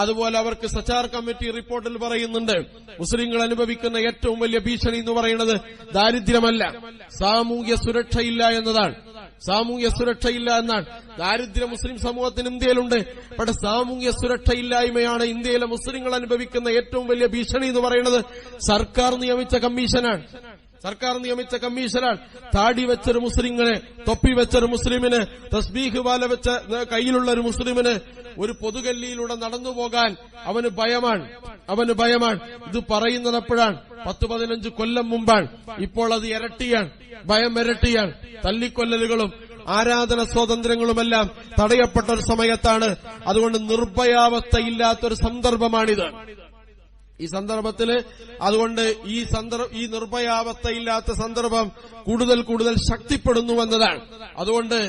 അതുപോലെ അവർക്ക് സച്ചാർ കമ്മിറ്റി റിപ്പോർട്ടിൽ പറയുന്നുണ്ട്, മുസ്ലിങ്ങൾ അനുഭവിക്കുന്ന ഏറ്റവും വലിയ ഭീഷണി എന്ന് പറയുന്നത് ദാരിദ്ര്യമല്ല, സാമൂഹ്യ സുരക്ഷയില്ല എന്നതാണ്. സാമൂഹ്യ സുരക്ഷയില്ല എന്നാണ്. ദാരിദ്ര്യ മുസ്ലിം സമൂഹത്തിന് ഇന്ത്യയിലുണ്ട്. പക്ഷെ സാമൂഹ്യ സുരക്ഷയില്ലായ്മയാണ് ഇന്ത്യയിലെ മുസ്ലിങ്ങൾ അനുഭവിക്കുന്ന ഏറ്റവും വലിയ ഭീഷണി എന്ന് പറയുന്നത്. സർക്കാർ നിയമിച്ച കമ്മീഷനാണ്. താടി വെച്ചൊരു മുസ്ലിമിന്, തൊപ്പി വെച്ചൊരു മുസ്ലിമിന്, തസ്ബീഹ് വാല വെച്ച കയ്യിലുള്ള ഒരു മുസ്ലിമിന് ഒരു പൊതുഗല്ലിയിലൂടെ നടന്നു പോകാൻ അവന് ഭയമാണ്. ഇത് പറയുന്നത് എപ്പോഴാണ്? 10-15 കൊല്ലം മുമ്പാണ്. ഇപ്പോൾ അത് ഇരട്ടിയാണ്. ഭയം ഇരട്ടിയാണ്. തല്ലിക്കൊല്ലലുകളും ആരാധന സ്വാതന്ത്ര്യങ്ങളുമെല്ലാം തടയപ്പെട്ട ഒരു സമയത്താണ്. അതുകൊണ്ട് നിർഭയാവസ്ഥയില്ലാത്തൊരു സന്ദർഭമാണിത്. ഈ സന്ദർഭത്തില് അതുകൊണ്ട് ഈ നിർഭയാവസ്ഥയില്ലാത്ത സന്ദർഭം കൂടുതൽ ശക്തിപ്പെടുന്നുവെന്നതാണ്. അതുകൊണ്ട്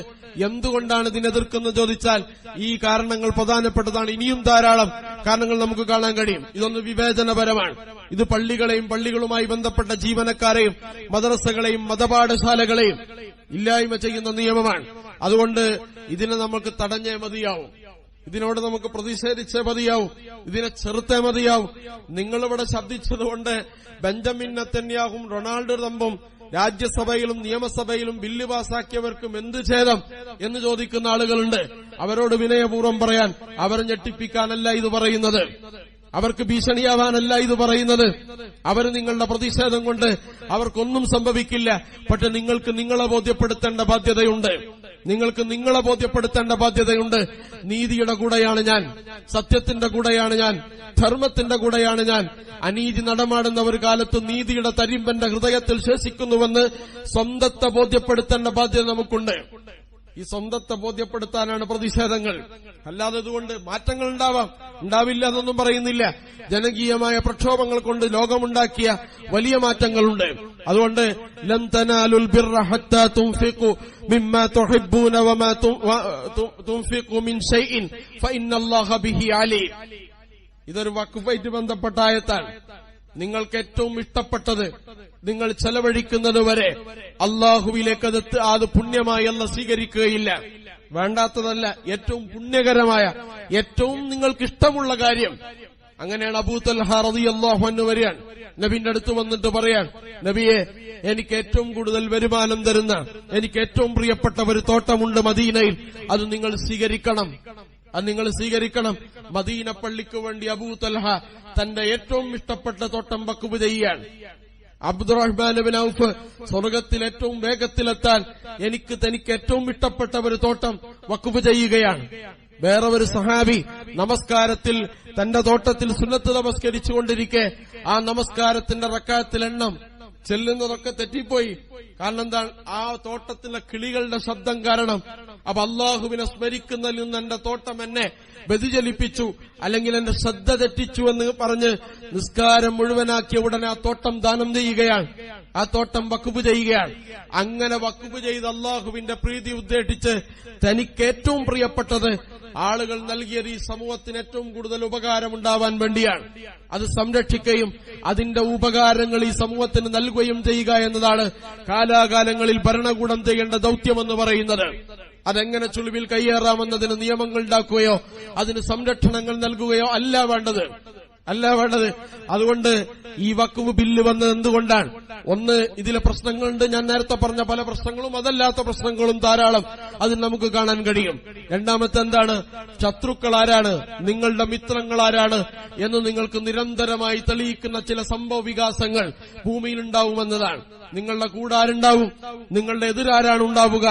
എന്തുകൊണ്ടാണ് ഇതിനെതിർക്കുന്നത് ചോദിച്ചാൽ ഈ കാരണങ്ങൾ പ്രധാനപ്പെട്ടതാണ്. ഇനിയും ധാരാളം കാരണങ്ങൾ നമുക്ക് കാണാൻ കഴിയും. ഇതൊന്ന് വിവേചനപരമാണ്. ഇത് പള്ളികളുമായി ബന്ധപ്പെട്ട ജീവനക്കാരെയും മദ്രസകളെയും മതപാഠശാലകളെയും ഇല്ലായ്മ ചെയ്യുന്ന നിയമമാണ്. അതുകൊണ്ട് ഇതിനെ നമുക്ക് തടഞ്ഞേ മതിയാവും. ഇതിനോട് നമുക്ക് പ്രതിഷേധിച്ചേ മതിയാവും. ഇതിനെ ചെറുത്തേ മതിയാവും. നിങ്ങളിവിടെ ശബ്ദിച്ചതുകൊണ്ട് ബെഞ്ചമിൻ നെതന്യാഹുവും ഡൊണാൾഡ് ട്രംപും രാജ്യസഭയിലും നിയമസഭയിലും ബില്ല് പാസാക്കിയവർക്കും എന്ത് ഛേദം എന്ന് ചോദിക്കുന്ന ആളുകളുണ്ട്. അവരോട് വിനയപൂർവ്വം പറയാൻ, അവരെ ഞെട്ടിപ്പിക്കാനല്ല ഇത് പറയുന്നത്, അവർക്ക് ഭീഷണിയാവാനല്ല ഇത് പറയുന്നത്. അവർ നിങ്ങളുടെ പ്രതിഷേധം കൊണ്ട് അവർക്കൊന്നും സംഭവിക്കില്ല. പക്ഷെ നിങ്ങൾക്ക് നിങ്ങളെ ബോധ്യപ്പെടുത്തേണ്ട ബാധ്യതയുണ്ട്. നീതിയുടെ കൂടെയാണ് ഞാൻ, സത്യത്തിന്റെ കൂടെയാണ് ഞാൻ, ധർമ്മത്തിന്റെ കൂടെയാണ് ഞാൻ. അനീതി നടമാടുന്ന ഒരു കാലത്ത് നീതിയുടെ തരിമ്പന്റെ ഹൃദയത്തിൽ ശേഷിക്കുന്നുവെന്ന് സ്വന്തത്തെ ബോധ്യപ്പെടുത്തേണ്ട ബാധ്യത നമുക്കുണ്ട്. ഈ സ്വന്തത്തെ ബോധ്യപ്പെടുത്താനാണ് പ്രതിഷേധങ്ങൾ. അല്ലാതെ ഇതുകൊണ്ട് മാറ്റങ്ങൾ ഉണ്ടാവില്ല എന്നൊന്നും പറയുന്നില്ല. ജനകീയമായ പ്രക്ഷോഭങ്ങൾ കൊണ്ട് ലോകമുണ്ടാക്കിയ വലിയ മാറ്റങ്ങളുണ്ട്. അതുകൊണ്ട് ലൻ തനാലുൽ ബിർറ ഹത്താ തുൻഫിഖു മിമ്മാ തുഹിബ്ബൂന വമാ തുൻഫിഖു മിൻ ഷൈഇൻ ഫഇന്നല്ലാഹ ബിഹി അലീം. ഇതൊരു വഖഫായിട്ട് ബന്ധപ്പെട്ട ആയത്താണ്. നിങ്ങൾക്ക് ഏറ്റവും ഇഷ്ടപ്പെട്ടത് നിങ്ങൾ ചെലവഴിക്കുന്നത് വരെ അള്ളാഹുവിലേക്ക് അത് പുണ്യമായി അല്ല സ്വീകരിക്കുകയില്ല. വേണ്ടാത്തതല്ല, ഏറ്റവും പുണ്യകരമായ, ഏറ്റവും നിങ്ങൾക്ക് ഇഷ്ടമുള്ള കാര്യം. അങ്ങനെയാണ് അബൂ തൽഹ റളിയല്ലാഹു അൻഹു വരികയാണ്, നബിന്റെ അടുത്ത് വന്നിട്ട് പറയാൻ, നബിയെ, എനിക്ക് ഏറ്റവും കൂടുതൽ വരുമാനം തരുന്ന, എനിക്ക് ഏറ്റവും പ്രിയപ്പെട്ട ഒരു തോട്ടമുണ്ട് മദീനയിൽ, അത് നിങ്ങൾ സ്വീകരിക്കണം. മദീന പള്ളിക്ക് വേണ്ടി അബൂ തൽഹ തന്റെ ഏറ്റവും ഇഷ്ടപ്പെട്ട തോട്ടം വഖഫ് ചെയ്യാൻ. അബ്ദുറഹ്മാൻ ഇബ്നു ഔഫ് സ്വർഗത്തിൽ ഏറ്റവും വേഗത്തിലെത്താൻ തനിക്ക് ഏറ്റവും ഇഷ്ടപ്പെട്ട ഒരു തോട്ടം വഖഫ് ചെയ്യുകയാണ്. വേറെ ഒരു സഹാബി നമസ്കാരത്തിൽ തന്റെ തോട്ടത്തിൽ സുന്നത്ത് നമസ്കരിച്ചുകൊണ്ടിരിക്കെ ആ നമസ്കാരത്തിന്റെ റക്അത്തിൽ എണ്ണം ചെല്ലുന്നതൊക്കെ തെറ്റിപ്പോയി. കാരണം എന്താണ്? ആ തോട്ടത്തിലെ കിളികളുടെ ശബ്ദം കാരണം. അപ്പൊ അള്ളാഹുവിനെ സ്മരിക്കുന്നതിൽ നിന്ന് എന്റെ തോട്ടം എന്നെ വ്യതിചലിപ്പിച്ചു, അല്ലെങ്കിൽ എന്റെ ശ്രദ്ധ തെറ്റിച്ചു എന്ന് പറഞ്ഞ് നിസ്കാരം മുഴുവനാക്കിയ ഉടനെ ആ തോട്ടം ദാനം ചെയ്യുകയാണ്, ആ തോട്ടം വഖഫ് ചെയ്യുകയാണ്. അങ്ങനെ വഖഫ് ചെയ്ത് അള്ളാഹുവിന്റെ പ്രീതി ഉദ്ദേശിച്ച് തനിക്ക് ഏറ്റവും പ്രിയപ്പെട്ടത് ആളുകൾ നൽകിയത് ഈ സമൂഹത്തിന് ഏറ്റവും കൂടുതൽ ഉപകാരമുണ്ടാവാൻ വേണ്ടിയാണ്. അത് സംരക്ഷിക്കുകയും അതിന്റെ ഉപകാരങ്ങൾ ഈ സമൂഹത്തിന് നൽകുകയും ചെയ്യുക എന്നതാണ് കാലാകാലങ്ങളിൽ ഭരണകൂടം ചെയ്യേണ്ട ദൌത്യമെന്ന് പറയുന്നത്. അതെങ്ങനെ ചുളിവിൽ കയ്യേറാമെന്നതിന് നിയമങ്ങൾ ഉണ്ടാക്കുകയോ അതിന് സംരക്ഷണങ്ങൾ നൽകുകയോ അല്ല വേണ്ടത്. അതുകൊണ്ട് ഈ വഖഫ് ബില്ല് വന്നത് എന്തുകൊണ്ടാണ്? ഒന്ന്, ഇതിലെ പ്രശ്നങ്ങളുണ്ട്. ഞാൻ നേരത്തെ പറഞ്ഞ പല പ്രശ്നങ്ങളും അതല്ലാത്ത പ്രശ്നങ്ങളും ധാരാളം അതിൽ നമുക്ക് കാണാൻ കഴിയും. രണ്ടാമത്തെ എന്താണ്? ശത്രുക്കൾ ആരാണ്, നിങ്ങളുടെ മിത്രങ്ങൾ ആരാണ് എന്ന് നിങ്ങൾക്ക് നിരന്തരമായി തെളിയിക്കുന്ന ചില സംഭവ വികാസങ്ങൾ ഭൂമിയിൽ ഉണ്ടാവുമെന്നതാണ്. നിങ്ങളുടെ കൂടെ ആരുണ്ടാവും, നിങ്ങളുടെ എതിരാരാണ് ഉണ്ടാവുക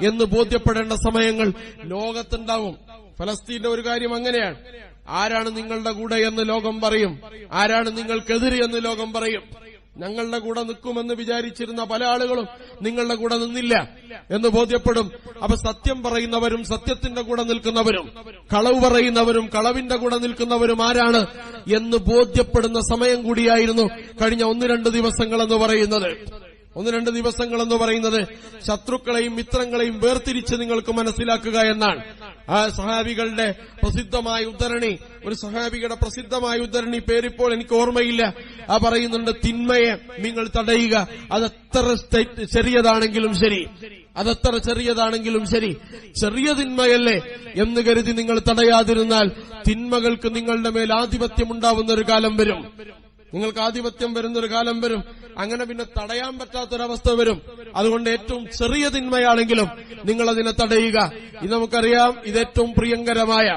എന്ന് ബോധ്യപ്പെടേണ്ട സമയങ്ങൾ ലോകത്തുണ്ടാവും. ഫലസ്തീന്റെ ഒരു കാര്യം അങ്ങനെയാണ്. ആരാണ് നിങ്ങളുടെ കൂടെ എന്ന് ലോകം പറയും, ആരാണ് നിങ്ങൾക്കെതിരെ എന്ന് ലോകം പറയും. ഞങ്ങളുടെ കൂടെ നിൽക്കുമെന്ന് വിചാരിച്ചിരുന്ന പല ആളുകളും നിങ്ങളുടെ കൂടെ നിന്നില്ല എന്ന് ബോധ്യപ്പെടും. അപ്പൊ സത്യം പറയുന്നവരും സത്യത്തിന്റെ കൂടെ നിൽക്കുന്നവരും കളവ് പറയുന്നവരും കളവിന്റെ കൂടെ നിൽക്കുന്നവരും ആരാണ് എന്ന് ബോധ്യപ്പെടുന്ന സമയം കൂടിയായിരുന്നു കഴിഞ്ഞ 1-2 ദിവസങ്ങൾ എന്ന് പറയുന്നത്. 1-2 ദിവസങ്ങൾ എന്ന് പറയുന്നത് ശത്രുക്കളെയും മിത്രങ്ങളെയും വേർതിരിച്ച് നിങ്ങൾക്ക് മനസ്സിലാക്കുക എന്നാണ്. ആ സഹാബികളുടെ പ്രസിദ്ധമായ ഉദ്ധരണി, ഒരു സഹാബിയുടെ പ്രസിദ്ധമായ ഉദ്ധരണി പേരിപ്പോൾ എനിക്ക് ഓർമ്മയില്ല. ആ പറയുന്നുണ്ട്, തിന്മയെ നിങ്ങൾ തടയുക, അതെത്ര ചെറിയതാണെങ്കിലും ശരി, ചെറിയ തിന്മയല്ലേ എന്ന് കരുതി നിങ്ങൾ തടയാതിരുന്നാൽ തിന്മകൾക്ക് നിങ്ങളുടെ മേൽ ആധിപത്യമുണ്ടാവുന്ന ഒരു കാലം വരും. നിങ്ങൾക്ക് ആധിപത്യം വരുന്നൊരു കാലം വരും. അങ്ങനെ പിന്നെ തടയാൻ പറ്റാത്തൊരവസ്ഥ വരും. അതുകൊണ്ട് ഏറ്റവും ചെറിയ തിന്മയാണെങ്കിലും നിങ്ങൾ അതിനെ തടയുക. ഇത് നമുക്കറിയാം, ഇത് ഏറ്റവും പ്രിയങ്കരമായ,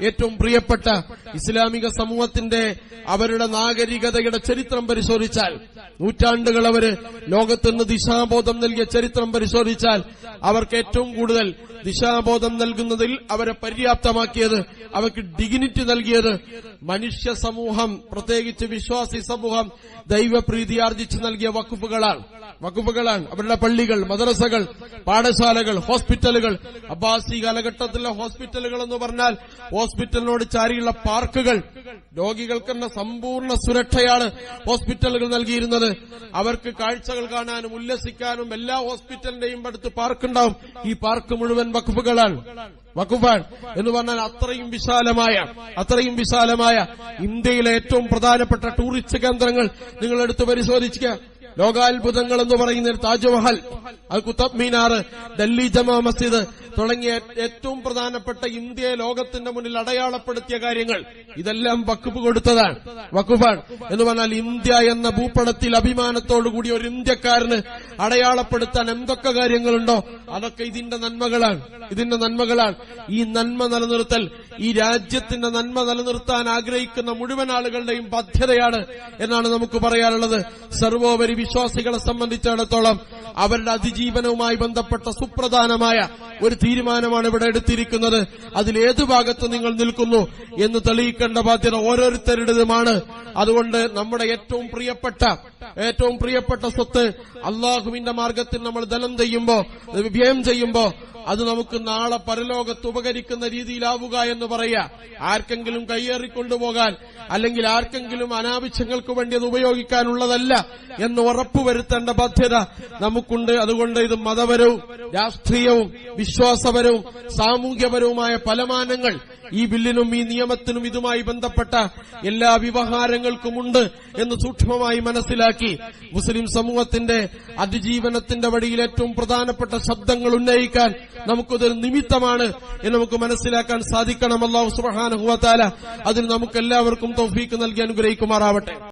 ഏറ്റവും പ്രിയപ്പെട്ട ഇസ്ലാമിക സമൂഹത്തിന്റെ അവരുടെ നാഗരികതയുടെ ചരിത്രം പരിശോധിച്ചാൽ, നൂറ്റാണ്ടുകൾ അവര് ലോകത്തിന് ദിശാബോധം നൽകിയ ചരിത്രം പരിശോധിച്ചാൽ, അവർക്ക് ഏറ്റവും കൂടുതൽ ദിശാബോധം നൽകുന്നതിൽ അവരെ പര്യാപ്തമാക്കിയത്, അവർക്ക് ഡിഗ്നിറ്റി നൽകിയത് മനുഷ്യ സമൂഹം, പ്രത്യേകിച്ച് വിശ്വാസി സമൂഹം ദൈവപ്രീതി ആർജിച്ചു നൽകിയ വഖഫുകളാണ്. അവരുടെ പള്ളികൾ, മദ്രസകൾ, പാഠശാലകൾ, ഹോസ്പിറ്റലുകൾ. അബ്ബാസി കാലഘട്ടത്തിലെ ഹോസ്പിറ്റലുകൾ എന്ന് പറഞ്ഞാൽ ഹോസ്പിറ്റലിനോട് ചാരിയുള്ള പാർക്കുകൾ. രോഗികൾക്കെന്ന സമ്പൂർണ്ണ സുരക്ഷയാണ് ഹോസ്പിറ്റലുകൾ നൽകിയിരുന്നത്. അവർക്ക് കാഴ്ചകൾ കാണാനും ഉല്ലസിക്കാനും എല്ലാ ഹോസ്പിറ്റലിന്റെയും അടുത്ത് പാർക്കുണ്ടാവും. ഈ പാർക്ക് മുഴുവൻ വഖഫുകളാണ്. എന്ന് പറഞ്ഞാൽ അത്രയും വിശാലമായ ഇന്ത്യയിലെ ഏറ്റവും പ്രധാനപ്പെട്ട ടൂറിസ്റ്റ് കേന്ദ്രങ്ങൾ നിങ്ങൾ എടുത്ത് പരിശോധിക്കുക. ലോകാത്ഭുതങ്ങൾ എന്ന് പറയുന്ന താജ്മഹൽ, അൽ കുത്തബ് മീനാർ, ഡൽഹി ജമാ മസ്ജിദ് തുടങ്ങിയ ഏറ്റവും പ്രധാനപ്പെട്ട ഇന്ത്യയെ ലോകത്തിന്റെ മുന്നിൽ അടയാളപ്പെടുത്തിയ കാര്യങ്ങൾ ഇതെല്ലാം വഖഫ് കൊടുത്തതാണ്. വഖഫാണ് എന്ന് പറഞ്ഞാൽ ഇന്ത്യ എന്ന ഭൂപടത്തിൽ അഭിമാനത്തോടുകൂടി ഒരു ഇന്ത്യക്കാരന് അടയാളപ്പെടുത്താൻ എന്തൊക്കെ കാര്യങ്ങളുണ്ടോ അതൊക്കെ ഇതിന്റെ നന്മകളാണ്. ഈ നന്മ നിലനിർത്തൽ, ഈ രാജ്യത്തിന്റെ നന്മ നിലനിർത്താൻ ആഗ്രഹിക്കുന്ന മുഴുവൻ ആളുകളുടെയും ബാധ്യതയാണ് എന്നാണ് നമുക്ക് പറയാനുള്ളത്. സർവോപരി വിശ്വാസികളെ സംബന്ധിച്ചിടത്തോളം അവരുടെ അതിജീവനവുമായി ബന്ധപ്പെട്ട സുപ്രധാനമായ ഒരു തീരുമാനമാണ് ഇവിടെ എടുത്തിരിക്കുന്നത്. അതിലേതു ഭാഗത്ത് നിങ്ങൾ നിൽക്കുന്നു എന്ന് തെളിയിക്കേണ്ട ബാധ്യത ഓരോരുത്തരുടേതുമാണ്. അതുകൊണ്ട് നമ്മുടെ ഏറ്റവും പ്രിയപ്പെട്ട സ്വത്ത് അള്ളാഹുവിന്റെ മാർഗത്തിൽ നമ്മൾ വ്യയം ചെയ്യുമ്പോ അത് നമുക്ക് നാളെ പരലോകത്ത് ഉപകരിക്കുന്ന രീതിയിലാവുക എന്ന് പറയാ. ആർക്കെങ്കിലും കയ്യേറിക്കൊണ്ടുപോകാൻ അല്ലെങ്കിൽ ആർക്കെങ്കിലും അനാവശ്യങ്ങൾക്ക് വേണ്ടി അത് ഉപയോഗിക്കാനുള്ളതല്ല എന്ന് ഉറപ്പുവരുത്തേണ്ട ബാധ്യത നമുക്കുണ്ട്. അതുകൊണ്ട് ഇത് മതപരവും രാഷ്ട്രീയവും വിശ്വാസപരവും സാമൂഹ്യപരവുമായ പലമാനങ്ങൾ ഈ ബില്ലിനും ഈ നിയമത്തിനും ഇതുമായി ബന്ധപ്പെട്ട എല്ലാ വ്യവഹാരങ്ങൾക്കുമുണ്ട് എന്ന് സൂക്ഷ്മമായി മനസ്സിലാക്കി മുസ്ലിം സമൂഹത്തിന്റെ അതിജീവനത്തിന്റെ വഴിയിൽ ഏറ്റവും പ്രധാനപ്പെട്ട ശബ്ദങ്ങൾ ഉന്നയിക്കാൻ നമുക്കതൊരു നിമിത്തമാണ് എന്ന് നമുക്ക് മനസ്സിലാക്കാൻ സാധിക്കണം. അല്ലാഹു സുബ്ഹാനഹു വ തആല അതിന് നമുക്കെല്ലാവർക്കും തൗഫീഖ് നൽകി അനുഗ്രഹിക്കുമാറാവട്ടെ.